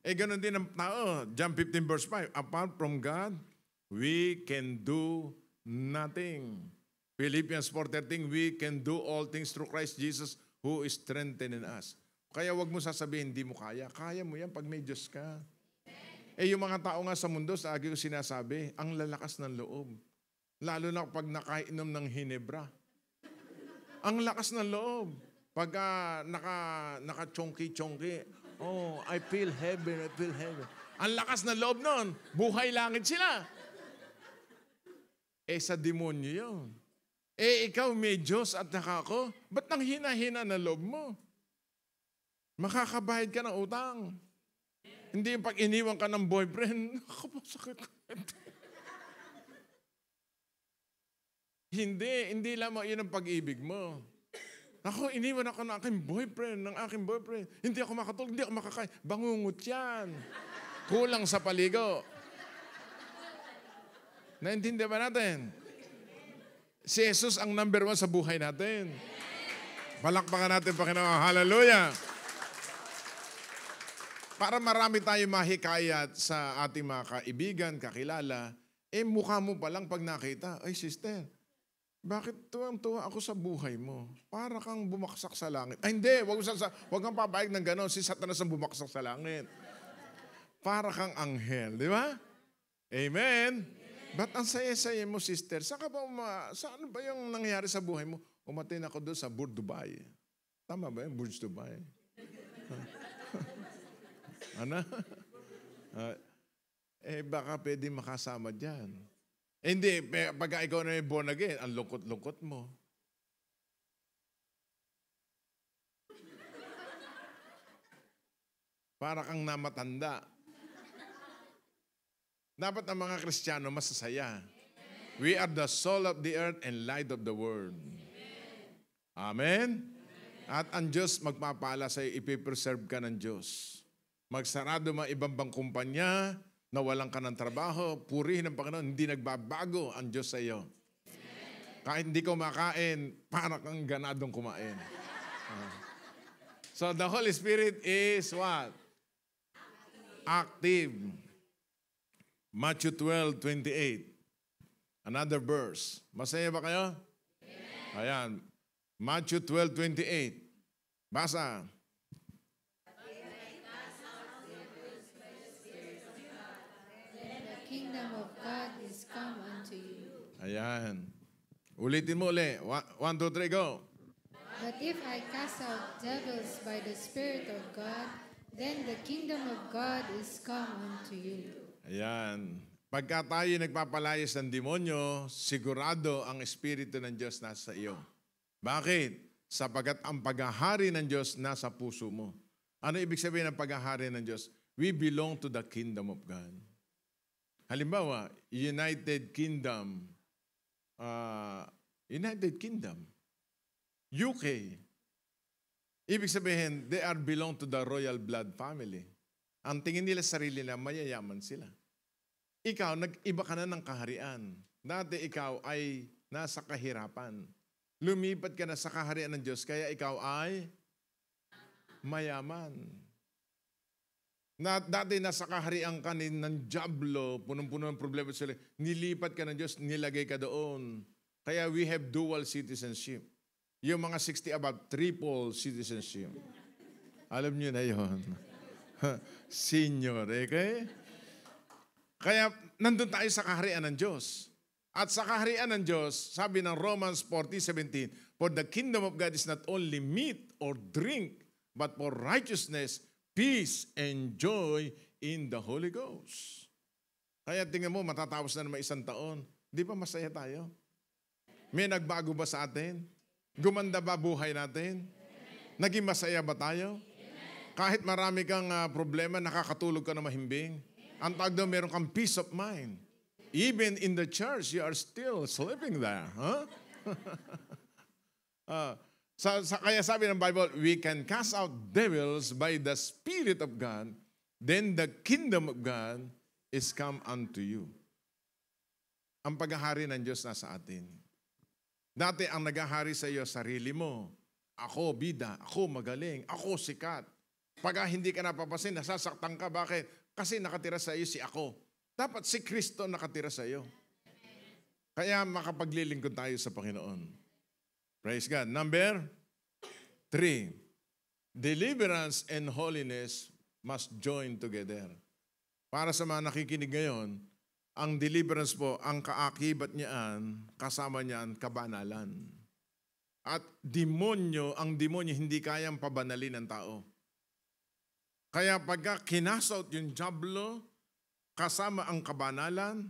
Ganun din ang tao. John 15 verse 5, apart from God, we can do nothing. Philippians 4:13, we can do all things through Christ Jesus who is strengthening us. Kaya wag mo sasabihin, hindi mo kaya. Kaya mo yan pag may Diyos ka. Yung mga tao nga sa mundo, sa agi ko sinasabi, ang lalakas ng loob. Lalo na pag nakainom ng Hinebra. Ang lakas ng loob. Pag naka-chonky-chonky, oh, I feel heaven, I feel heaven. Ang lakas ng loob nun. Buhay langit sila. Sa demonyo yun. Ikaw may Diyos at ako, ba't nang hina-hina na loob mo? Makakabayad ka ng utang. Hindi yung pag iniwan ka ng boyfriend, ako sakit ko. Hindi lamang yun ang pag-ibig mo. Ako, iniwan ako ng aking boyfriend, Hindi ako makatulog, hindi ako makakain. Bangungot yan. Kulang sa paligo. Naintindihan ba natin? Si Jesus ang number 1 sa buhay natin. Palakpakan natin, Panginoon. Hallelujah! Para marami tayong mahikayat sa ating mga kaibigan, kakilala, mukha mo pa lang pag nakita, ay sister, bakit tuwang-tuwa ako sa buhay mo? Para kang bumaksak sa langit. Ay hindi, wag kang papayag ng gano'n, si Satanas ang bumaksak sa langit. Para kang anghel, di ba? Amen? Ba't ang saya-saya mo, sister? Saan ano ba yung nangyari sa buhay mo? Umatin ako doon sa Burj Dubai. Tama ba yung Burj Dubai? Ano? Baka pwede makasama dyan. Hindi, pag ikaw na yung born again, ang lungkot-lungkot mo. Para kang namatanda. Dapat ang mga Kristiyano masasaya. We are the soul of the earth and light of the world. Amen? At ang Diyos magpapala sa'yo, ipipreserve ka ng Diyos. Magsarado mga ibang kumpanya, nawalan ka ng trabaho, purihin ng Panginoon, hindi nagbabago ang Diyos sa iyo. Kahit hindi ko makain, para kang ganadong kumain. So the Holy Spirit is what? Active. Matthew 12:28. Another verse. Masaya ba kayo? Ayan. Matthew 12:28. Basa. Kingdom of God is come unto you. Ayan. Ulitin mo uli. 1, 2, 3, go. But if I cast out devils by the Spirit of God, then the kingdom of God is come unto you. Ayan. Pagka tayo nagpapalayas ng demonyo, sigurado ang Espiritu ng Diyos nasa iyo. Bakit? Sapagat ang paghahari ng Diyos nasa puso mo. Ano ibig sabihin ng paghahari ng Diyos? We belong to the kingdom of God. Halimbawa, United Kingdom, UK. Ibig sabihin, they are belong to the royal blood family. Ang tingin nila sarili na mayayaman sila. Ikaw, nag-iba ka na ng kaharian. Dati ikaw ay nasa kahirapan. Lumipat ka na sa kaharian ng Diyos, kaya ikaw ay mayaman. Dati nasa kaharian ka ng Diablo, punong-puno ng problema sila. Nilipat ka ng Diyos, nilagay ka doon. Kaya we have dual citizenship. Yung mga 60 above, triple citizenship. Alam niyo na yon. Senior, okay? Kaya nandun tayo sa kaharian ng Diyos. At sa kaharian ng Diyos, sabi ng Romans 40:17, for the kingdom of God is not only meat or drink, but for righteousness, peace, and joy in the Holy Ghost. Kaya tingnan mo, matatapos na naman 1 taon. Di ba masaya tayo? May nagbago ba sa atin? Gumanda ba buhay natin? Naging masaya ba tayo? Kahit marami kang problema, nakakatulog ka na mahimbing. Ang tawag daw, meron kang peace of mind. Even in the church, you are still sleeping there. Huh? Kaya sabi ng Bible, we can cast out devils by the Spirit of God, then the kingdom of God is come unto you. Ang paghahari ng Diyos nasa atin. Dati ang naghahari sa iyo, sarili mo. Ako, bida. Ako, magaling. Ako, sikat. Pag hindi ka napapasin, nasasaktan ka. Bakit? Kasi nakatira sa iyo si ako. Dapat si Kristo nakatira sa iyo. Kaya makapaglilingkod tayo sa Panginoon. Praise God. Number 3. Deliverance and holiness must join together. Para sa mga nakikinig ngayon, ang deliverance po, ang kaakibat niyaan, kasama niyaan, kabanalan. At ang demonyo hindi kayang pabanalin ng tao. Kaya pagka kinasot yung diablo, kasama ang kabanalan,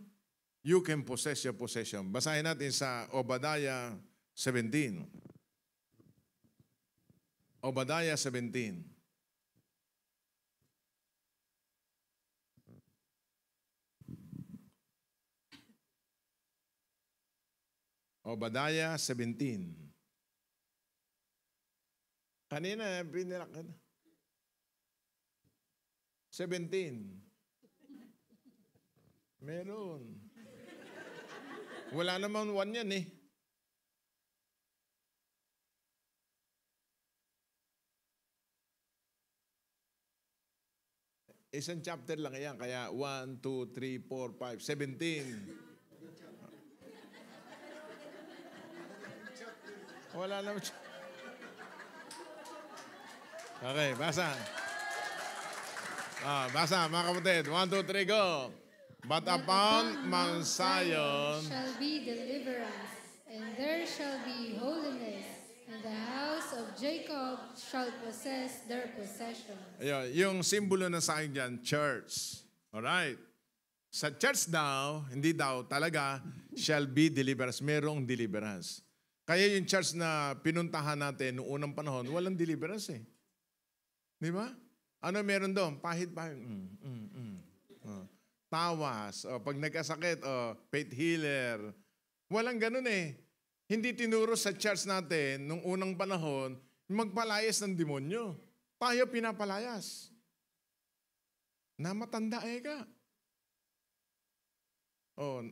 you can possess your possession. Basahin natin sa Obadiah 17. Obadiah 17. Obadiah 17. Kanina, pinilak ka na. 17. Meron. Wala naman 1 yan eh. Isang chapter lang yan. Kaya 1, 2, 3, 4, 5, 17. Wala naman. Okay, basa. Basa, mga kapatid. 1, 2, 3, go. But upon Mount Zion shall be deliverance, and there shall be holiness, and the house of Jacob shall possess their possession. Ayun, yung simbolo na sa akin dyan, church. Alright. Sa church daw, hindi daw, talaga, shall be deliverance. Merong deliverance. Kaya yung church na pinuntahan natin noong unang panahon, walang deliverance eh. Di ba? Ano meron doon? Pahit-pahit. Tawas. O, pag nagkasakit, faith healer. Walang ganun eh. Hindi tinuro sa church natin noong unang panahon magpalayas ng demonyo. Tayo pinapalayas. Namatanda ka.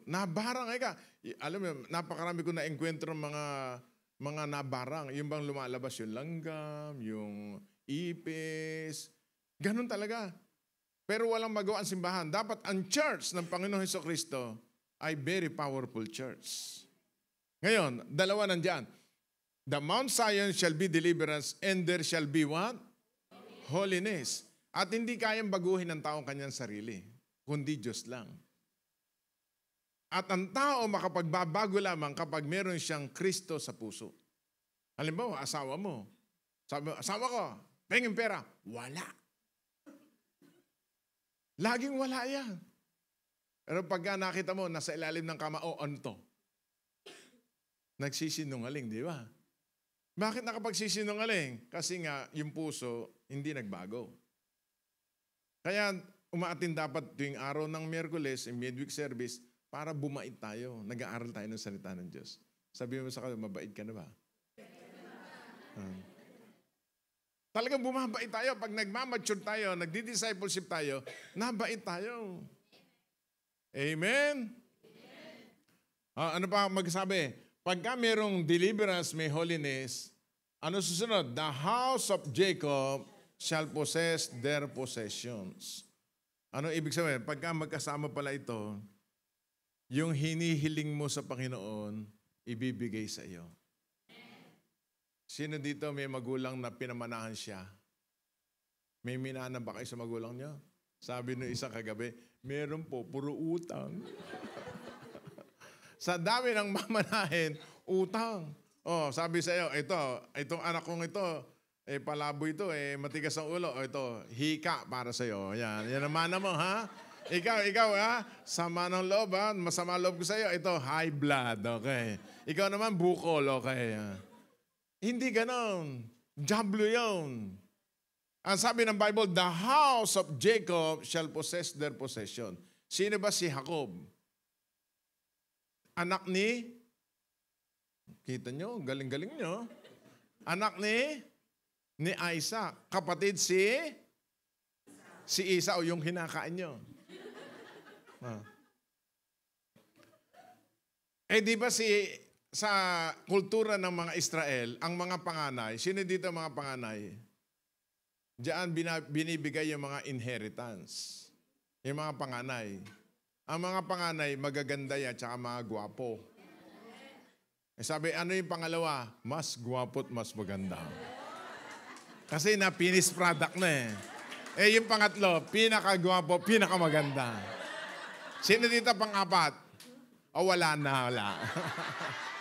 Nabarang ka. Alam mo, napakarami ko na-enkwentro mga nabarang. Yung bang lumalabas yung langgam, yung ipis. Ganun talaga. Pero walang magawa ang simbahan. Dapat ang church ng Panginoon Jesucristo ay very powerful church. Ngayon, dalawa nandiyan. The Mount Zion shall be deliverance and there shall be what? Holiness. At hindi kayang baguhin ng tao kanyang sarili, kundi Diyos lang. At ang tao makapagbabago lamang kapag meron siyang Kristo sa puso. Halimbawa, asawa mo. Sabi mo, asawa ko, pengin pera. Wala. Laging wala yan. Pero pagka nakita mo, nasa ilalim ng kama, anto. Nagsisinungaling, di ba? Bakit nakapagsisinungaling? Kasi nga, yung puso, hindi nagbago. Kaya, umaatin dapat tuwing araw ng Miyerkules, yung midweek service, para bumait tayo. Nag-aaral tayo ng salita ng Diyos. Sabi mo sa kanila, mabait ka na ba? Talagang bumabait tayo. Pag nagmamature tayo, nagdi-discipleship tayo, nabait tayo. Amen? Ano pa magsabi? Pagka merong deliverance, may holiness, ano susunod? The house of Jacob shall possess their possessions. Ano ibig sabihin? Pagka magkasama pala ito, yung hinihiling mo sa Panginoon, ibibigay sa iyo. Sino dito may magulang na pinamanahan siya? May minana ba kayo sa magulang niyo? Sabi nung isa kagabi, meron po, puro utang. Sa dami ng mamanahin, utang. Sabi sa iyo, itong anak kong ito, palabo ito, matigas ang ulo. Ito, hika para sa iyo. Yan ang mana mo, ha? Ikaw, ha? Sama ng loob, ha? Masama loob ko sa iyo. Ito, high blood, okay? Ikaw naman, bukol, okay? Hindi ganon. Diablo yun. Ang sabi ng Bible, the house of Jacob shall possess their possession. Sino ba si Jacob? Anak ni, kita nyo, galing-galing nyo. Anak ni Isaac. Kapatid si Esau, yung hinakain nyo. Di ba sa kultura ng mga Israel, ang mga panganay, sino dito ang mga panganay? Diyan binibigay yung mga inheritance. Yung mga panganay. Ang mga panganay, magaganda yan, tsaka mga gwapo. Sabi, ano yung pangalawa? Mas gwapo at mas maganda. Kasi na-finished product na yung pangatlo, pinakagwapo, pinakamaganda. Sino dito pang-apat? Wala na, wala.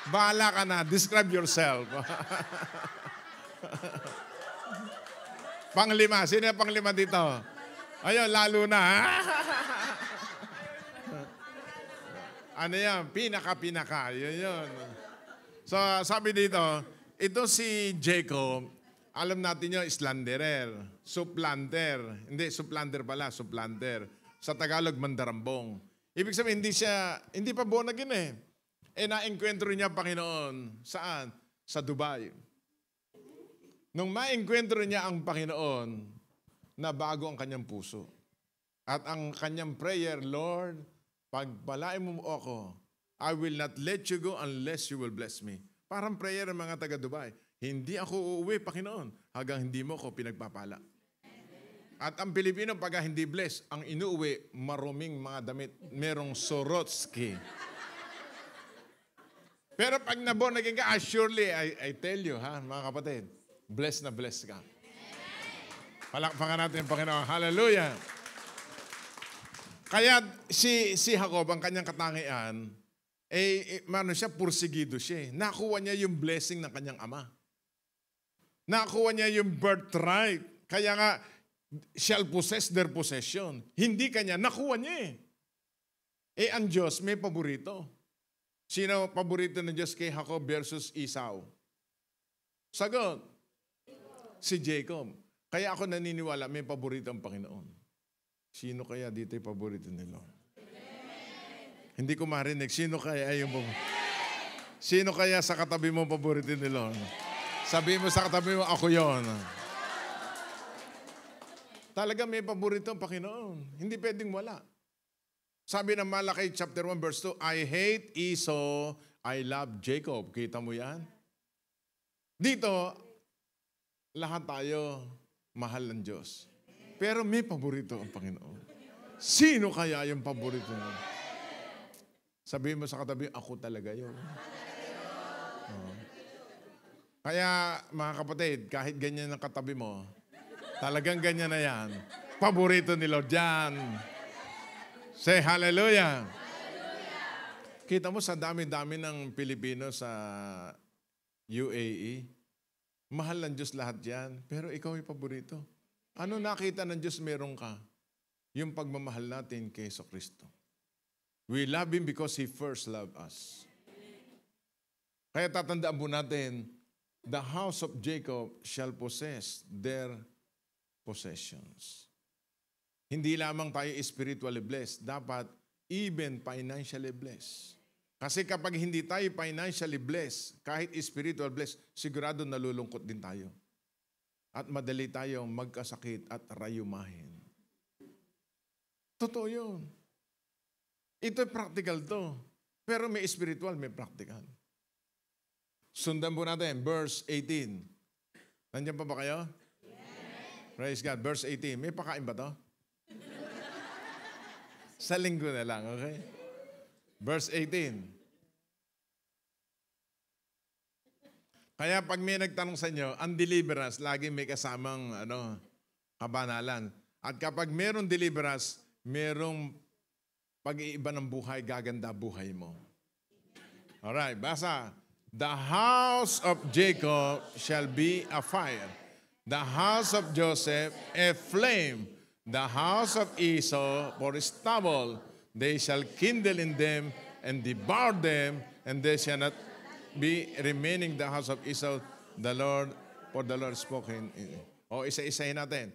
Bahala ka na. Describe yourself. Panglima. Sino yung panglima dito? Ayun, lalo na. Ano yan? Pinaka. Yun. So, sabi dito, ito si Jacob, alam natin yung slanderer, supplanter. Hindi, supplanter pala, supplanter. Sa Tagalog, mandarambong. Ibig sabihin, hindi pa born again na-enkwentro niya Panginoon. Saan? Sa Dubai. Nung ma-enkwentro niya ang Panginoon, nabago ang kanyang puso. At ang kanyang prayer, Lord, pagpalain mo ako, I will not let you go unless you will bless me. Parang prayer ng mga taga-Dubai. Hindi ako uuwi, Panginoon, hanggang hindi mo ako pinagpapala. At ang Pilipino, pag hindi bless, ang inuuwi, maruming mga damit, merong Swarovski. Pero pag naborn again ka, surely, I tell you, mga kapatid, bless na bless ka. Palakpakan natin ang Panginoon. Hallelujah! Kaya si Jacob, ang kanyang katangian, pursigido siya. Nakuha niya yung blessing ng kanyang ama. Nakuha niya yung birthright. Kaya nga, shall possess their possession. Hindi kanya, nakuha niya ang Diyos may paborito. Sino paborito ng Diyos kay Jacob versus Esau? Sagot, si Jacob. Kaya ako naniniwala, may paborito ang Panginoon. Sino kaya dito yung paborito ni Lord? Hindi ko marinig. Sino kaya yung paborito? Sino kaya sa katabi mo paborito ni Lord? Sabihin mo sa katabi mo, ako yon. Talaga may paborito ang Panginoon. Hindi pwedeng wala. Sabi ng Malakay chapter 1 verse 2, I hate Esau, I love Jacob. Kita mo yan? Dito, lahat tayo mahal ng Diyos. Pero may paborito ang Panginoon. Sino kaya yung paborito niya? Sabihin mo sa katabi, ako talaga yun. Kaya mga kapatid, kahit ganyan ang katabi mo, talagang ganyan na yan. Paborito ni Lord yan. Say hallelujah. Kita mo sa dami-dami ng Pilipino sa UAE, mahal ng Diyos lahat yan, pero ikaw yung paborito. Ano nakita ng Diyos meron ka? Yung pagmamahal natin kay Kristo. We love Him because He first loved us. Kaya tatandaan po natin, the house of Jacob shall possess their possessions. Hindi lamang tayo spiritually blessed, dapat even financially blessed. Kasi kapag hindi tayo financially blessed, kahit spiritual blessed, sigurado nalulungkot din tayo. At madali tayong magkasakit at rayumahin. Totoo yun. Ito'y practical to. Pero may spiritual, may practical. Sundan po natin, verse 18. Nandiyan pa ba kayo? Yes. Praise God. Verse 18. May pakain ba to? Sa linggo na lang, okay? Verse 18. Kaya pag may nagtanong sa inyo, ang deliverance, lagi may kasamang kabanalan. At kapag merong deliverance, merong pag-iiba ng buhay, gaganda buhay mo. Alright, basa. The house of Jacob shall be a fire. The house of Joseph a flame. The house of Esau for stubble. They shall kindle in them and devour them, and they shall not be remaining the house of Esau, for the Lord spoken. O isa-isahin natin.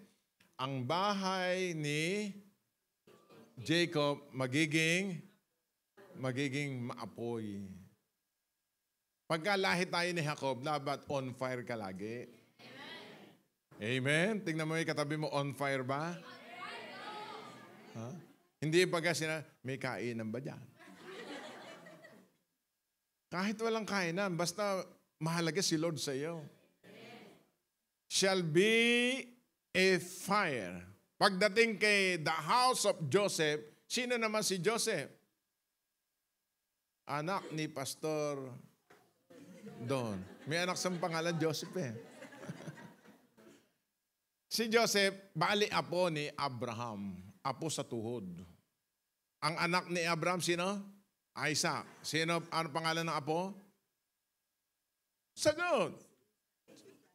Ang bahay ni Jacob magiging maapoy. Pagka lahi tayo ni Jacob, dapat on fire ka lagi. Amen? Tingnan mo yung katabi mo, on fire ba? Ha? Hindi pagka may kainan ba dyan? Kahit walang kainan, basta mahalaga si Lord sa iyo. Shall be a fire. Pagdating kay the house of Joseph, sino naman si Joseph? Anak ni Pastor Don. May anak sa pangalan Joseph eh. Si Joseph, bali apo ni Abraham. Apo sa tuhod. Ang anak ni Abraham, sino? Isaac. Sino, ano pangalan ng apo? Sagot.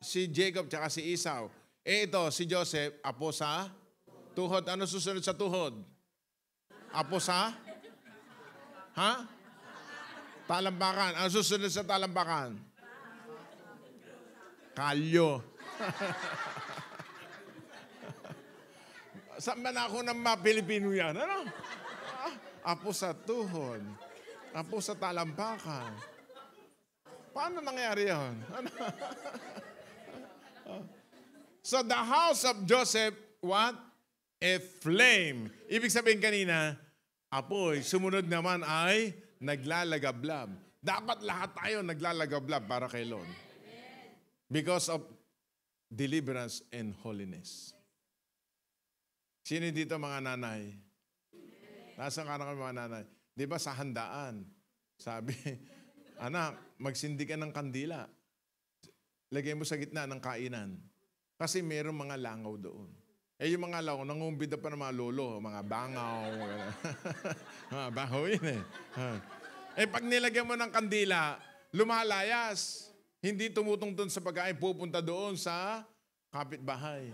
Si Jacob tsaka si Esau. Ito, si Joseph, apo sa tuhod. Ano susunod sa tuhod? Apo sa? Ha? Talampakan. Ano susunod sa talampakan? Kalyo. Saan ba na ako ng mga Pilipino yan? Ano? Apo sa tuhod. Apo sa talampakan. Paano nangyari yun? Ano? So the house of Joseph, what? A flame. Ibig sabihin kanina, apoy, sumunod naman ay naglalagablab. Dapat lahat tayo naglalagablab para kay Lord. Because of deliverance and holiness. Sino dito mga nanay? Nasaan ka na kayo mga nanay? Di ba sa handaan, sabi, anak, magsindi ka ng kandila. Lagay mo sa gitna ng kainan. Kasi mayroong mga langaw doon. Yung mga langaw, nangumbida pa ng mga lolo, mga bangaw. Mga bangaw yun eh. Pag nilagyan mo ng kandila, lumalayas. Hindi tumutungtong sa pagkain, pupunta doon sa kapitbahay.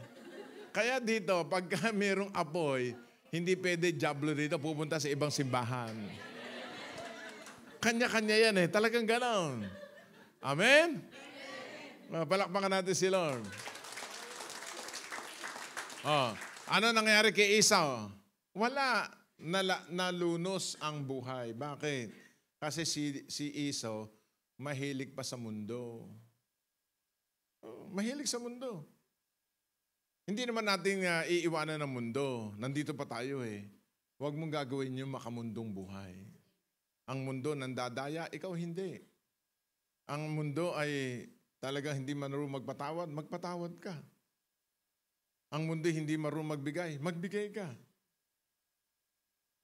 Kaya dito, pagka mayroong apoy, hindi pwede jablo dito, pupunta sa ibang simbahan. Kanya-kanya yan eh. Talagang ganon. Amen? Palakpakan natin si Lord. Ano nangyari kay Esau? Wala. Nalunos ang buhay. Bakit? Kasi si Esau, mahilig pa sa mundo. Mahilig sa mundo. Hindi naman natin iiwanan ng mundo. Nandito pa tayo eh. Huwag mong gagawin yung makamundong buhay. Ang mundo nandadaya, ikaw hindi. Ang mundo ay talaga hindi marunong magpatawad, magpatawad ka. Ang mundo hindi marunong magbigay, magbigay ka.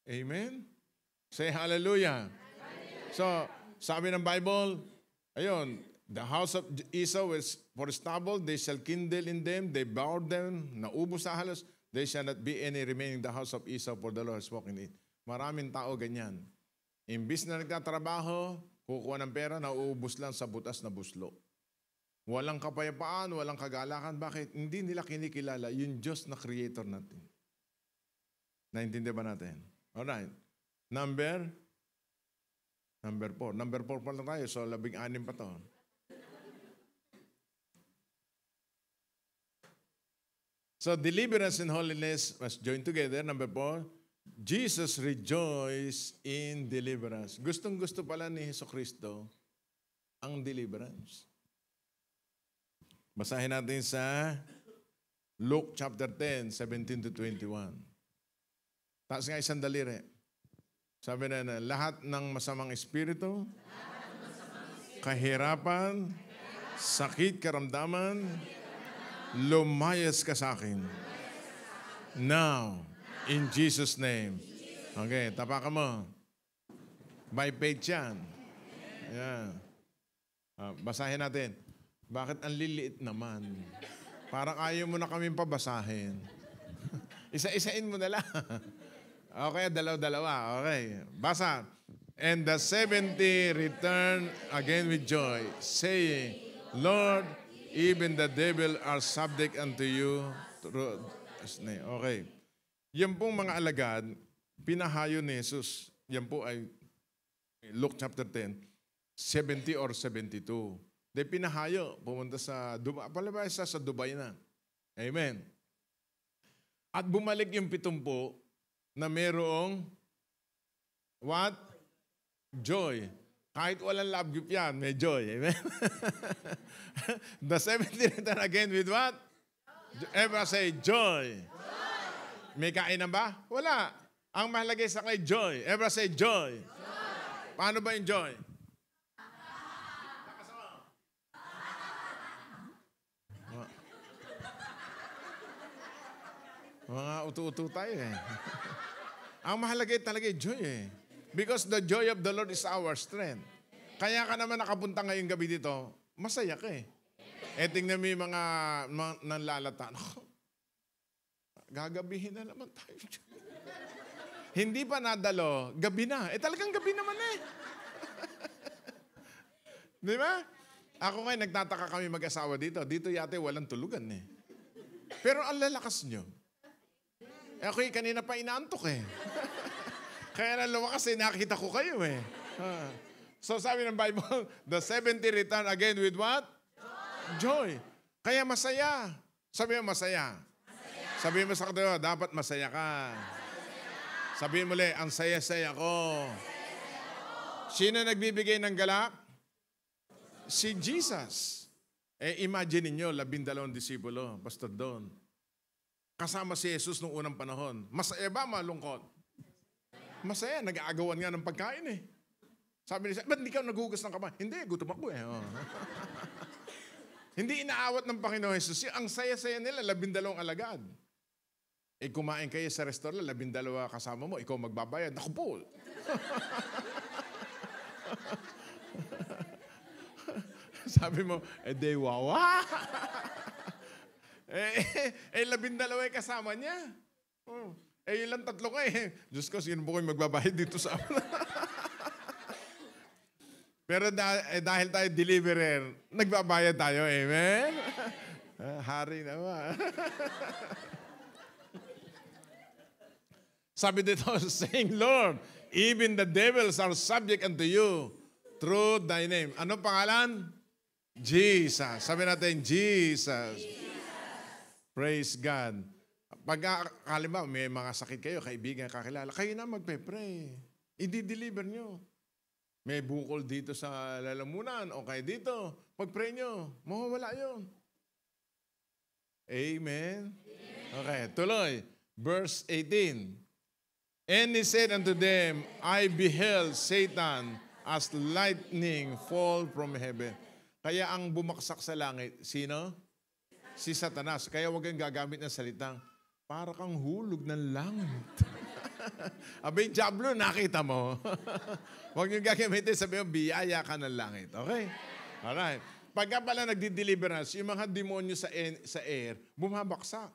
Amen? Say hallelujah. So, sabi ng Bible, ayun, the house of Esau is for stubble, they shall kindle in them, they bow them, naubos sa halos, there shall not be any remaining the house of Esau, for the Lord has spoken it. Maraming tao ganyan. Imbis na nagtatrabaho, kukuha ng pera, nauubos lang sa butas na buslo. Walang kapayapaan, walang kagalakan. Bakit? Hindi nila kinikilala yung Diyos na creator natin. Naintindihan ba natin? Alright. Number 4. Number 4 pa lang tayo, so 16 pa to. So deliverance and holiness was joined together. Number 4, Jesus rejoiced in deliverance. Gustong-gusto pala ni Jesucristo ang deliverance. Basahin natin sa Luke chapter 10, 17 to 21. Taas nga isang daliri. Sabi na lahat ng masamang espiritu, kahirapan, sakit, karamdaman, lumayas ka sa akin. Now, in Jesus' name. Okay, tapakan mo. By faith yan. Yeah. Basahin natin. Bakit ang liliit naman? Parang ayaw mo na kaming pabasahin. Isa-isain mo na lang. Okay, dalaw-dalawa. Okay, basa. And the 70 returned again with joy, saying, Lord, even the devil are subject unto you. Okay. Yan pong mga alagad, pinahayo ni Jesus. Yan po ay Luke chapter 10, 70 or 72. De pinahayo, pumunta sa Dubai, palabas sa Dubai na. Amen. At bumalik yung 70 na merong what? Joy. Kahit walang love gift yan, may joy. Amen? The 70 return again with what? Everyone say, joy. May kainan ba? Wala. Ang mahalagay sa kay joy. Everyone say, joy. Paano ba yung joy? Mga utu-utu tayo eh. Ang mahalagay talaga yung joy eh. Because the joy of the Lord is our strength. Kaya ka naman nakapunta ngayong gabi dito, masaya ka eh. Eh tingnan mo yung mga nanlalata. Gagabihin na naman tayo. Hindi pa nadalo, gabi na. Eh talagang gabi naman eh. Di ba? Ako ngayon, nagtataka kami mag-asawa dito. Dito yate walang tulugan eh. Pero ang lalakas nyo. Eh ako kanina pa inaantok eh. Kaya na lumakas eh, nakita ko kayo eh. So sabi ng Bible, the 70 return again with what? Joy. Kaya masaya. Sabi mo masaya. Sabi mo sa katawa, dapat masaya ka. Sabi mo ang saya-saya ko. Sino nagbibigay ng galak? Si Jesus. Eh imagine niyo 12 disipulo, Pastor Don. Kasama si Jesus nung unang panahon. Masaya ba, malungkot? Masaya, nag-aagawan nga ng pagkain eh. Sabi niya, ba't hindi ka nagugas ng kamay? Hindi, gutom ako eh. Oh. Hindi inaawat ng Panginoon Jesus. Ang saya-saya nila, 12 alagad. Eh kumain kayo sa restaurant, 12 kasama mo, ikaw magbabayad. Naku po. Sabi mo, di wawa. 12 kasama niya. Eh, ilang 3 ka eh. Diyos ko, sino po kayo magbabayad dito sa amin? Pero dahil tayo deliverer, nagbabayad tayo. Amen? Hari naman. Sabi dito, saying, Lord, even the devils are subject unto you through thy name. Ano pangalan? Jesus. Sabi natin, Jesus. Praise God. Pag kalimbawa, may mga sakit kayo, kaibigan, kakilala, kayo na magpe-pray. I-deliver nyo. May bukol dito sa lalamunan o kayo dito. Pag-pray nyo, mawawala yun. Amen? Okay, tuloy. Verse 18. And he said unto them, I beheld Satan as lightning fall from heaven. Kaya ang bumaksak sa langit, sino? Si Satanas. Kaya huwag kang gagamit ng salitang, para kang hulog ng langit. Abay, Diablo, nakita mo. Huwag nyo gagamitin, sabi mo, biyaya ka ng langit. Okay? Alright. Pagka pala nagdi-deliverance, yung mga demonyo sa air, bumabaksak.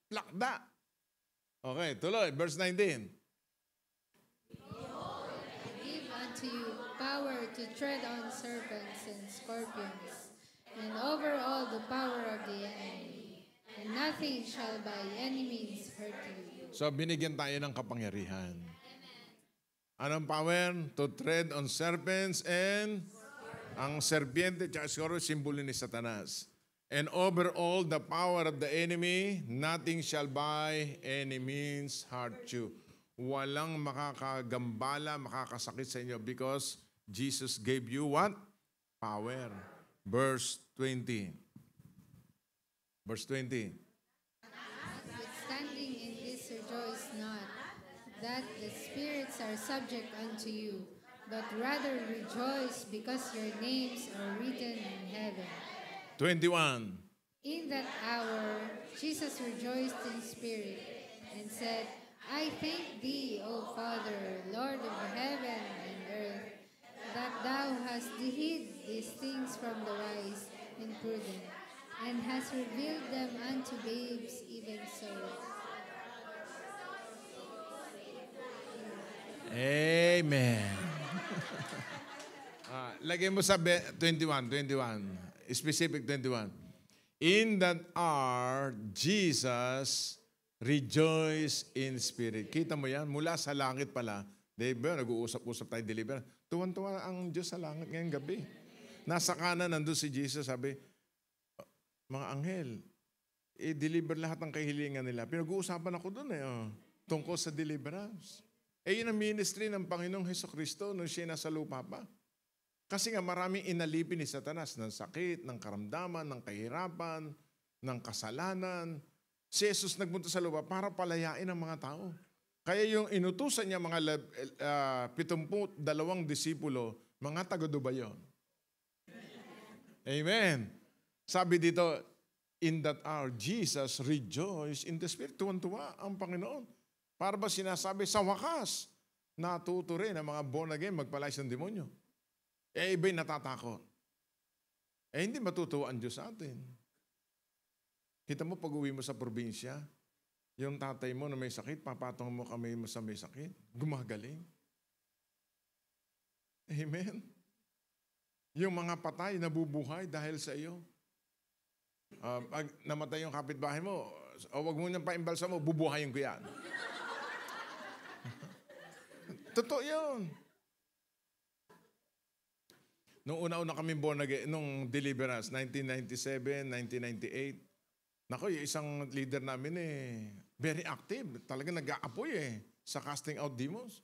Plakda. Okay, tuloy. Verse 19. Behold, I give unto you power to tread on serpents and scorpions, and over all the power of the enemy. And nothing shall by any means hurt you. So, binigyan tayo ng kapangyarihan. Anong power? To tread on serpents and ang serpiente, tsaka siguro, simbolo ni Satanas. And over all the power of the enemy, nothing shall by any means hurt you. Walang makakagambala, makakasakit sa inyo because Jesus gave you what? Power. Verse 20. Verse 20. Notwithstanding in this rejoice not, that the spirits are subject unto you, but rather rejoice because your names are written in heaven. 21. In that hour Jesus rejoiced in spirit, and said, I thank thee, O Father, Lord of heaven and earth, that thou hast hid these things from the wise and prudent, and hast revealed them unto babes even so. Amen. Lagay mo sa 21. Specific 21. In that hour, Jesus rejoiced in spirit. Kita mo yan? Mula sa langit pala. Diba? Nag-uusap-usap tayo deliver. Tuwan-tuwa ang Diyos sa langit ngayong gabi. Nasa kanan, nandun si Jesus, sabi, mga anghel, i-deliver lahat ng kahilingan nila. Pinag-uusapan ako doon tungkol sa deliverance. Yun ang ministry ng Panginoong Hesukristo nung siya nasa lupa pa. Kasi nga maraming inalipin ni Satanas ng sakit, ng karamdaman, ng kahirapan, ng kasalanan. Si Jesus nagpunta sa lupa para palayain ang mga tao. Kaya yung inutusan niya mga 72 disipulo, mga taga-Dubai yun. Amen. Sabi dito, in that hour, Jesus rejoiced in the Spirit. Tuwan-tuwa ang Panginoon. Para ba sinasabi, sa wakas, natuto rin ang mga born again magpalayas ng demonyo. Iba'y natatakot. Hindi matutuwa ang Diyos sa atin. Kita mo, pag uwi mo sa probinsya, yung tatay mo na may sakit, papatong mo kami mo sa may sakit, gumagaling. Amen. Yung mga patay, nabubuhay dahil sa iyo. Pag namatay yung kapitbahay mo, wag mo niyang paimbalsa mo, bubuhayin ko yan. Totoo yun. Nung una-una kami born again, nung deliverance, 1997, 1998, nako, yung isang leader namin very active. Talaga nag-aapoy sa casting out demons.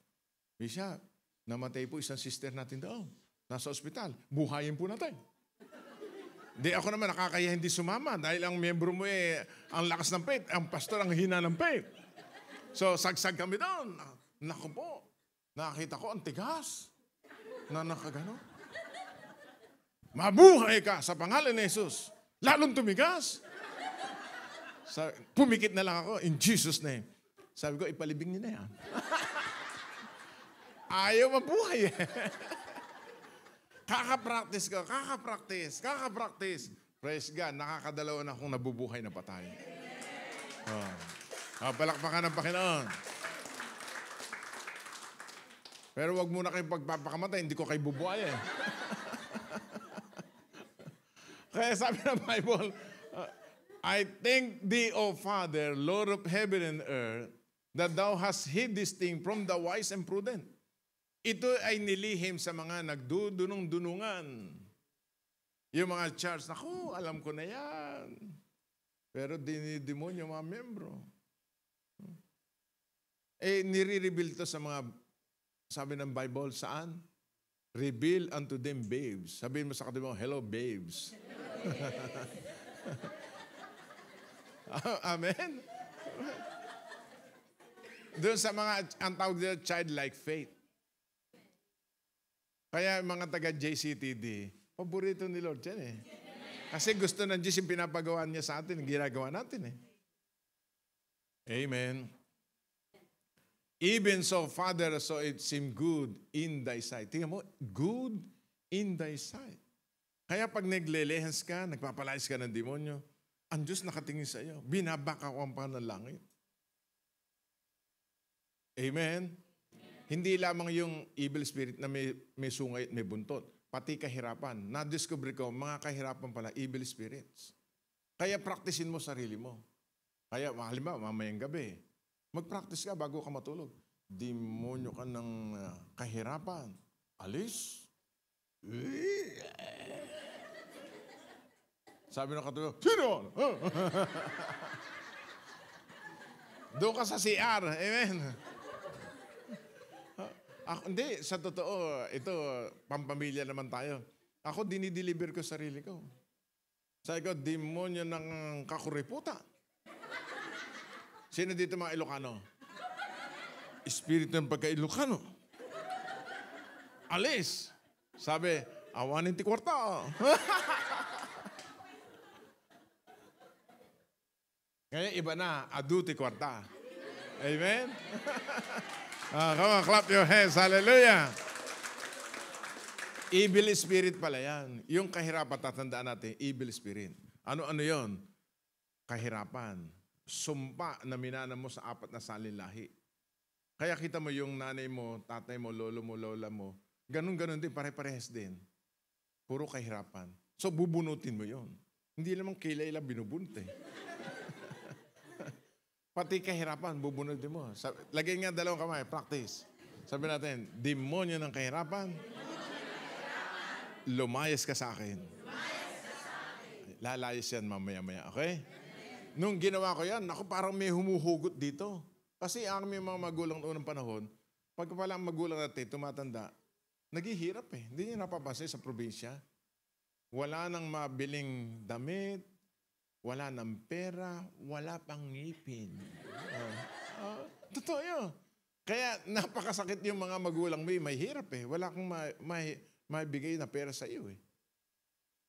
Bishop, namatay po isang sister natin daw. Nasa ospital. Buhayin po natin. Di ako naman nakakaya hindi sumama dahil ang membro mo ang lakas ng faith. Ang pastor ang hina ng faith. So, sagsag kami doon. Naku po, nakakita ko ang tigas. Na nakagano. Mabuhay ka sa pangalan ni Jesus. Lalong tumigas. Pumikit na lang ako, in Jesus' name. Sabi ko, ipalibing niyo na yan. Ayaw mabuhay Kaka-practice ko, kaka-practice. Praise God, nakakadalawa na akong nabubuhay na patay. Palakpakan ng Panginoon. Pero wag muna kayong pagpapakamatay, hindi ko kayo bubuhay Kaya sabi ng Bible, I thank thee, O Father, Lord of heaven and earth, that thou hast hid this thing from the wise and prudent. Ito ay nilihim sa mga nagdudunong-dunungan. Yung mga church, naku, alam ko na yan. Pero dinidemonyo mga membro. Nire-reveal to sa mga, sabi ng Bible, saan? Reveal unto them babes. Sabihin mo sa katabi mo, hello babes. Amen? Doon sa mga, ang tawag nila, childlike faith. Kaya mga taga-JCTD, paborito ni Lord yan Kasi gusto ng Diyos yung pinapagawa niya sa atin, ginagawa natin Amen. Even so, Father, so it seemed good in thy sight. Tingnan mo, good in thy sight. Kaya pag naglelehens ka, nagpapalayas ka ng demonyo, ang Diyos nakatingin sa iyo. Binabaka ko ang panalangin. Amen? Hindi lamang yung evil spirit na may sungay at may buntot. Pati kahirapan. Na-discover ko, mga kahirapan pala, evil spirits. Kaya practicein mo sarili mo. Kaya, halimbawa, mamayang gabi, mag-practice ka bago ka matulog. Demonyo ka ng kahirapan. Alis. Sabi ng katuloy, sino? Doon ka sa CR. Amen. Hindi, sa totoo, ito, pampamilya naman tayo. Ako, dinideliver ko sarili ko. Sabi ko, demonyo ng kakuriputa. Sino dito mga Ilocano? Espiritu ng pagka-Ilocano. Alis. Sabi, awanin ti kwarta. Kaya iba na, adu ti kwarta. Amen? Come on, clap your hands. Hallelujah. Evil spirit pala yan. Yung kahirapan, tatandaan natin, evil spirit. Ano-ano yon? Kahirapan. Sumpa na minana mo sa 4 na salinlahi. Kaya kita mo yung nanay mo, tatay mo, lolo mo, lola mo, ganun-ganun din, pare-parehas din. Puro kahirapan. So, bubunutin mo yon. Hindi naman kilala binubunot Pati kahirapan, bubunutin mo. Lagay nga 2 kamay, practice. Sabi natin, demonyo ng kahirapan, lumayas ka sa akin. Lalayas yan mamaya-maya, okay? Nung ginawa ko yan, ako parang may humuhugot dito. Kasi ang may mga magulang noong panahon, pag pala ang magulang natin tumatanda, naghihirap eh. Hindi niyo napapansin sa probinsya. Wala nang mabiling damit, wala nang pera, wala pang ngipin. Totoo yun. Kaya napakasakit yung mga magulang mo, may hirap eh. Wala kang maibigay na pera sa iyo eh.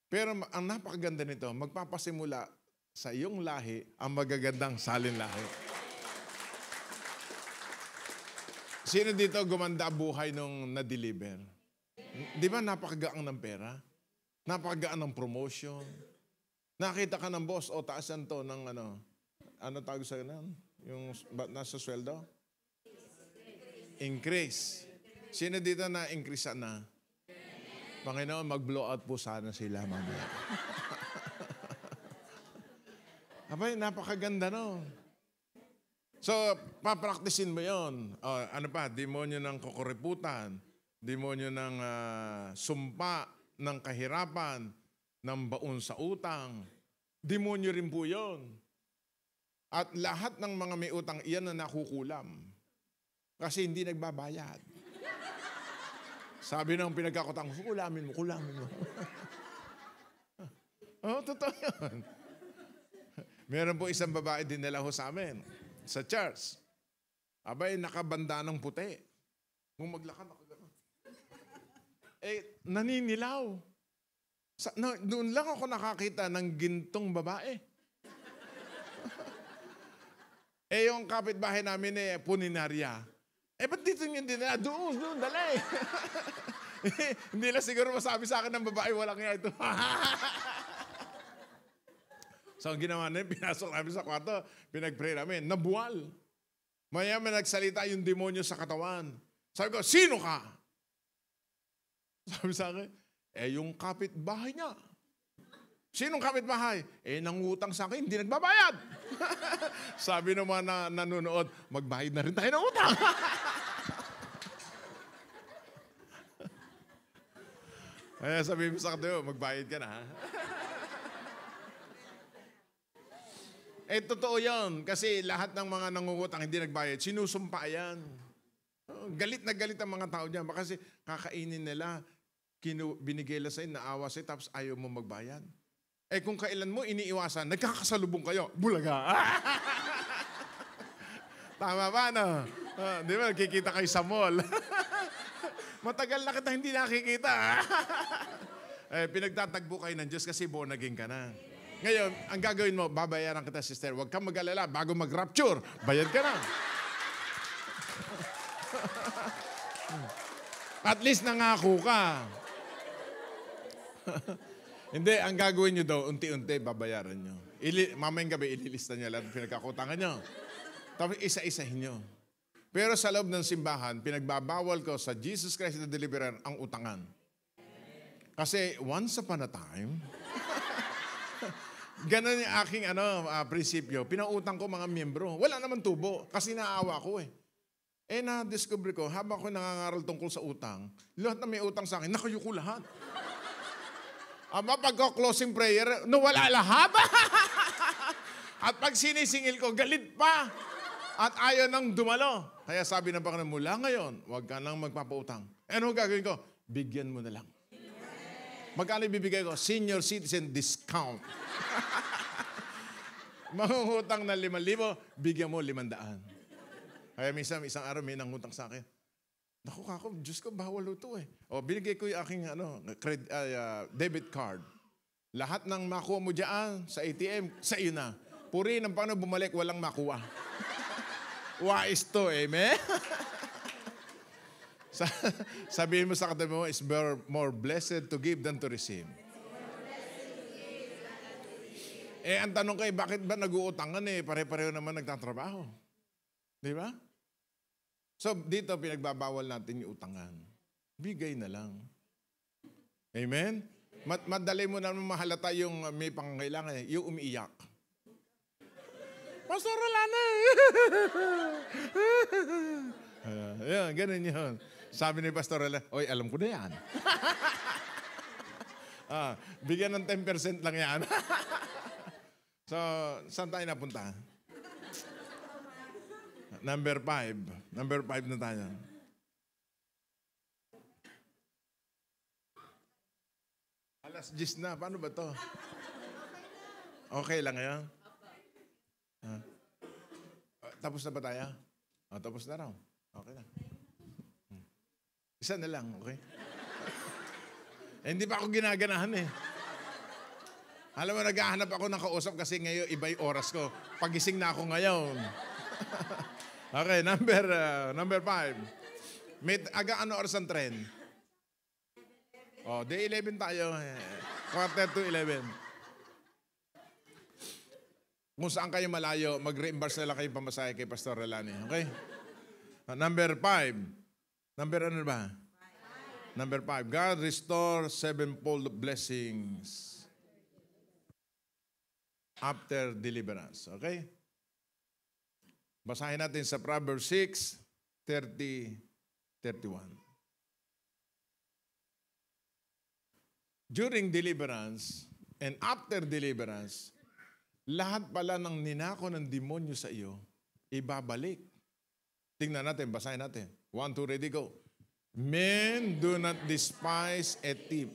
Pero ang napakaganda nito, magpapasimula sa iyong lahi ang magagandang salin lahi. Sino dito gumanda buhay nung na-deliver? Di ba napakagaan ng pera? Napakagaan ng promotion? Nakita ka ng boss, o taasan to ng ano tawag sa'yo na? Yung nasa sweldo? Increase. Sino dito na increase na? Panginoon, mag-blow out po sana sila mamaya. Abay, napakaganda no. So, papraktisin mo yon. Ano pa, demonyo ng kukuriputan, demonyo ng sumpa, ng kahirapan, ng baon sa utang. Demonyo rin po yon. At lahat ng mga may utang, iyan na nakukulam. Kasi hindi nagbabayad. Sabi ng pinagkakutang, kulamin mo. Totoo yun. Meron po isang babae dinala ho sa amin, sa church. Abay, nakabanda ng puti. Kung maglakad, nakagano. Naninilaw. Doon lang ako nakakita ng gintong babae. Yung kapitbahay namin puninarya. Ba't dito yung dinala? Doon, dala eh. Hindi lang siguro masabi sa akin ng babae, walang nga ito. So, ang ginawa namin, pinasok namin sa kwarto, pinag-pray namin, nabuwal. Maya may nagsalita yung demonyo sa katawan. Sabi ko, sino ka? Sabi sa akin, yung kapitbahay niya. Sinong kapitbahay? Nangutang sa akin, hindi nagbabayad. Sabi naman na nanonood, magbayad na rin tayo ng utang. Kaya sabi mo sa kayo, magbayad ka na. Totoo yan. Kasi lahat ng mga nangungutang hindi nagbayad, sinusumpa yan. Galit na galit ang mga tao dyan. Kasi kakainin nila, binigay lang sa'yo, naawa sa'yo, tapos ayaw mo magbayad. Kung kailan mo iniiwasan, nagkakasalubong kayo, bulaga. Tama ba, no? Di ba, nakikita kayo sa mall. Matagal na kita hindi nakikita. Pinagtatagpo kayo ng Diyos kasi born again ka na. Ngayon, ang gagawin mo, babayaran kita, sister. Huwag kang mag-alala, bago mag-rapture, bayad ka na. At least nangako ka. Hindi, ang gagawin nyo daw, unti-unti, babayaran nyo. Mamayang gabi, ililista niya lahat pinagkakutangan nyo. Tapos isa-isahin nyo. Pero sa loob ng simbahan, pinagbabawal ko sa Jesus Christ the Deliverer ang utangan. Kasi once upon a time, ganun yung aking prinsipyo. Pinautang ko mga miyembro. Wala naman tubo kasi naawa ko eh. Na-discover ko, habang ako nangangaral tungkol sa utang, lahat na may utang sa akin, nakayuko lahat. Pagka-closing prayer, nawala lahat. At pag sinisingil ko, galit pa. At ayaw nang dumalo. Kaya sabi ng Panginoon, mula ngayon, huwag ka nang magpapautang. Ano gagawin ko? Bigyan mo na lang. Magkano ibibigay ko? Senior citizen discount. Mangungutang na 5,000, bigyan mo 500. Kaya minsan, isang araw may nangutang sa akin. Naku kako, Diyos ko, bawal ito eh. Binigay ko yung aking debit card. Lahat ng makuha mo dyan sa ATM, sa iyo na. Puri ng Panginoon bumalik, walang makuha. Wais to, amen? Sabihin mo sa katabi mo, it's more blessed to give than to receive. Ang tanong kayo, bakit ba nag-uutangan pare-pareho naman nagtatrabaho? Di ba? So, dito pinagbabawal natin yung utangan. Bigay na lang. Amen? Madali mo naman mahalata yung may pangangailangan, yung umiiyak. Pastor, wala na. Yan, ganun yun. Sabi ni Pastor, oy, alam ko na yan. Bigyan ng 10% lang yan. So, saan tayo napunta? Number 5. Number 5 na tayo. 10 na. Paano ba to? Okay lang yan? Tapos na ba tayo? Tapos na raw. Okay na. Isa na lang, okay? Hindi pa ako ginaganahan eh. Alam mo, naghahanap ako ng kausap kasi ngayon iba yung oras ko. Pagising na ako ngayon. Okay, number 5. Ano oras ang tren? Day 11 tayo. Quarter to 11. Kung saan kayo malayo, mag-reimburse na lang kayo pamasahe kay Pastor Relani. Okay? Number 5. Ano ba? Number 5. God restore sevenfold blessings after deliverance. Okay? Basahin natin sa Proverbs 6, 30, 31. During deliverance and after deliverance, lahat pala ng ninako ng demonyo sa iyo, ibabalik. Tingnan natin, basahin natin. 1, 2, ready, go. Men do not despise a thief.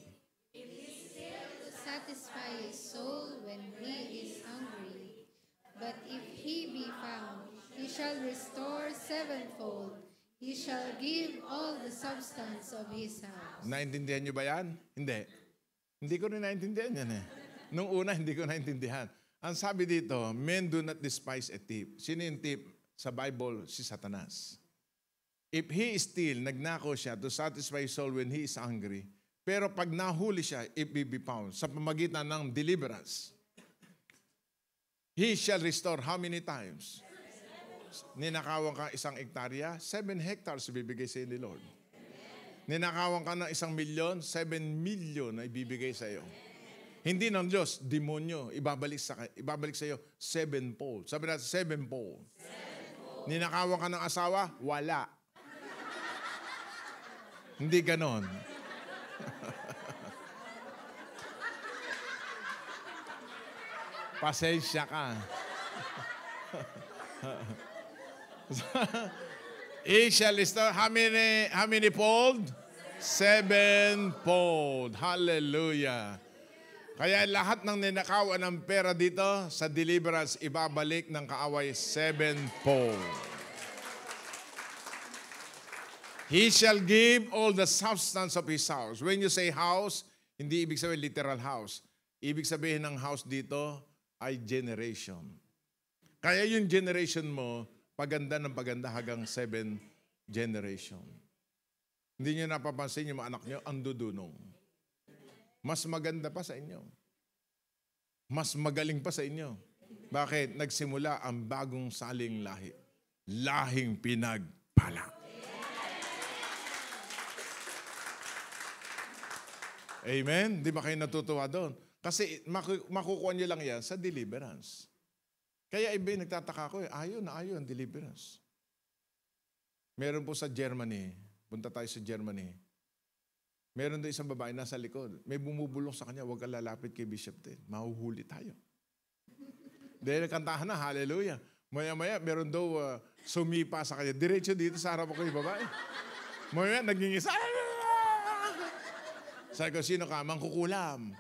Satisfy his soul when he is hungry. But if he be found, he shall restore sevenfold. He shall give all the substance of his house. Naintindihan nyo ba yan? Hindi. Hindi ko rin naintindihan yan eh. Nung una, hindi ko naintindihan. Ang sabi dito, men do not despise a thief. Sino yung thief? Sa Bible, si Satanas. If he is still, nagnako siya to satisfy his soul when he is hungry. Pero pag nahuli siya, if he be found, sa pamagitan ng deliverance, he shall restore how many times? Ninakawan ka 1 hektarya, 7 hectares bibigay sa ni Lord. Ninakawan ka ng 1 milyon, 7 million na ibibigay sa iyo. Hindi ng Diyos, demonyo, ibabalik sa iyo 7-fold. Sabi natin, 7-fold. Ninakawan ka ng asawa, wala. Hindi ganon. Pasensya ka. He shall restore how many fold? 7-fold. Hallelujah. Kaya lahat ng ninakawan ng pera dito sa deliverance, ibabalik ng kaaway 7-fold. He shall give all the substance of his house. When you say house, hindi ibig sabihin literal house. Ibig sabihin ng house dito ay generation. Kaya yung generation mo, paganda ng paganda hanggang 7 generation. Hindi nyo napapansin yung mga anak nyo, ang dudunong. Mas maganda pa sa inyo. Mas magaling pa sa inyo. Bakit? Nagsimula ang bagong saling lahi. Lahing pinagpala. Amen? Di ba kayo natutuwa doon? Kasi makukuha nyo lang yan sa deliverance. Kaya iba nagtataka ko, ayaw ang deliverance. Meron po sa Germany, punta tayo sa Germany, meron doon isang babae nasa likod. May bumubulong sa kanya, huwag ka lalapit kay Bishop Ted. Mahuhuli tayo. Dahil kantahan na, hallelujah. Maya-maya, meron daw sumipa sa kanya. Diretso dito sa harap ko yung babae. Maya, nagingisa. Sabi ko, sino ka? Mangkukulam.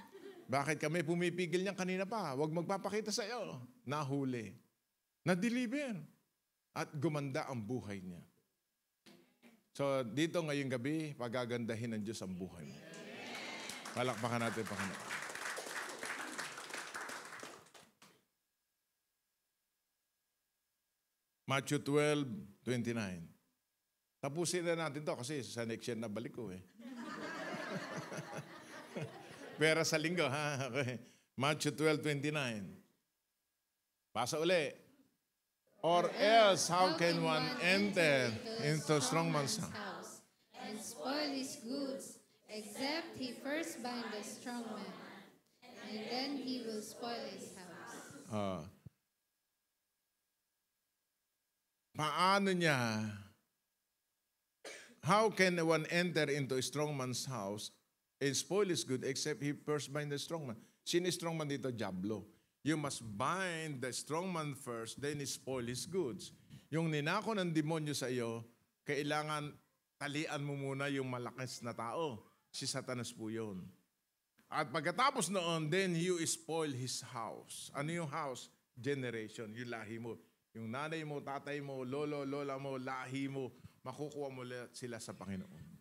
Bakit kami pumipigil niyan kanina pa? Huwag magpapakita sa iyo. Nahuli. Na-deliver. At gumanda ang buhay niya. So, dito ngayong gabi, pagagandahin ng Diyos ang buhay mo. Palakpakan natin, Panginoon. Matthew 12:29. Tapusin na natin to kasi sa next year na balik ko eh. Pera sa linggo, ha? Okay. Matthew 12:29. Pasa uli. Or else, how can one enter into strong man's house and spoil his goods, except he first bind the strong man, and then he will spoil his house. Paano niya? How can one enter into a strong man's house and spoil his good except he first bind the strong man? Sino strong man dito? Diablo. You must bind the strong man first, then spoil his goods. Yung ninako ng demonyo sa iyo, kailangan talian mo muna yung malakas na tao. Si Satanas po yun. At pagkatapos noon, then you spoil his house. Ano yung house? Generation, yung lahi mo. Yung nanay mo, tatay mo, lolo, lola mo, lahi mo, makukuha mo sila sa Panginoon.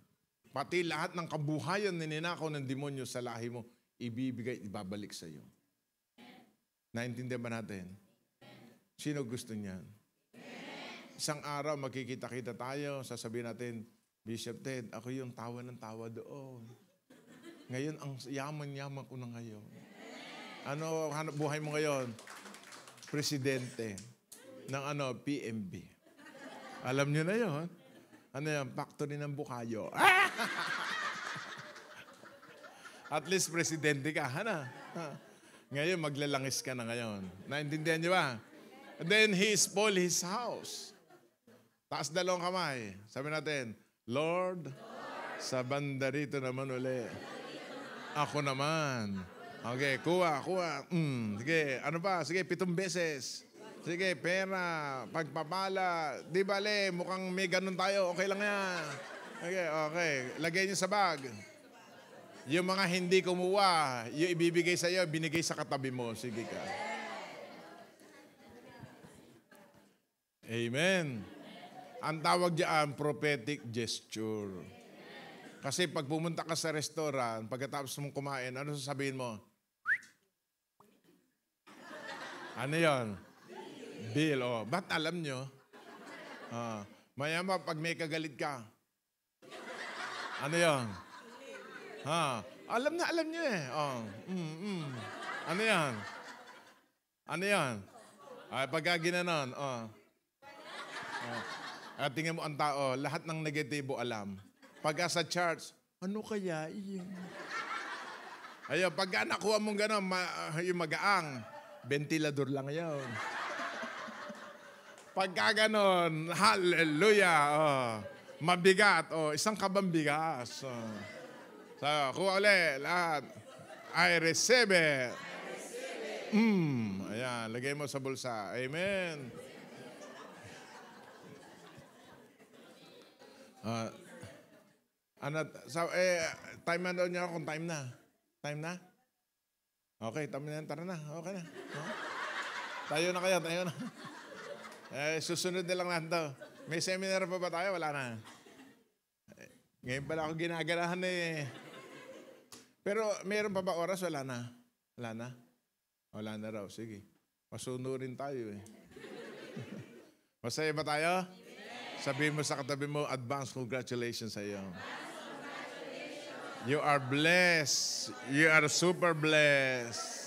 Pati lahat ng kabuhayan na ninakaw ng demonyo sa lahi mo, ibibigay, ibabalik sa iyo. Naintindihan ba natin? Sino gusto niyan? Isang araw, magkikita-kita tayo, sasabihin natin, Bishop Ted, ako yung tawa ng tawa doon. Ngayon, ang yaman-yaman ko na ngayon. Ano hanap buhay mo ngayon? Presidente ng PMB. Alam niyo na yon. Ano yan? Factory ng Bukayo. At least presidente ka. Ngayon, maglalangis ka na ngayon. Naintindihan niyo ba? And then he spoiled his house. Taas dalawang kamay. Sabi natin, Lord, sa banda rito naman uli. Ako naman. Okay, kuha. Sige, ano pa? Sige, 7 beses. Sige, pera, pagpapala. Di bale, mukhang may ganun tayo. Okay lang yan. Okay. Lagay niyo sa bag. Yung mga hindi kumuha, yung ibibigay sa iyo, binigay sa katabi mo. Sige ka. Amen. Ang tawag diyan, prophetic gesture. Kasi pag pumunta ka sa restaurant, pagkatapos mong kumain, ano sasabihin mo? Ano yon? Bill. Oh. Ba't alam nyo? Mayama, pag may kagalit ka. Ano yon? Alam nyo eh. Ano yan? Ano yan? Pagka ginanon, At tingnan mo ang tao, lahat ng negatibo alam. Pagka sa church, ano kaya iyon? Ayun, pagka nakuha mong gano'n, yung magaang, ventilador lang yun. Pagka gano'n, hallelujah, mabigat, isang kabang bigas. So, kuha ulit, lahat. I receive it. Ayan, lagay mo sa bulsa. Amen. Time na daw niya kung time na. Time na? Okay, time na. Tara na. Okay na. Tayo na kayo. Susunod na lang natin to. May seminar pa ba tayo? Wala na. Ngayon pala ako ginaganahan eh. Pero meron pa ba oras? Wala na. Wala na raw. Sige. Masunurin tayo eh. Masaya ba tayo? Sabihin mo sa katabi mo, advance congratulations sa iyo. You are blessed. You are super blessed.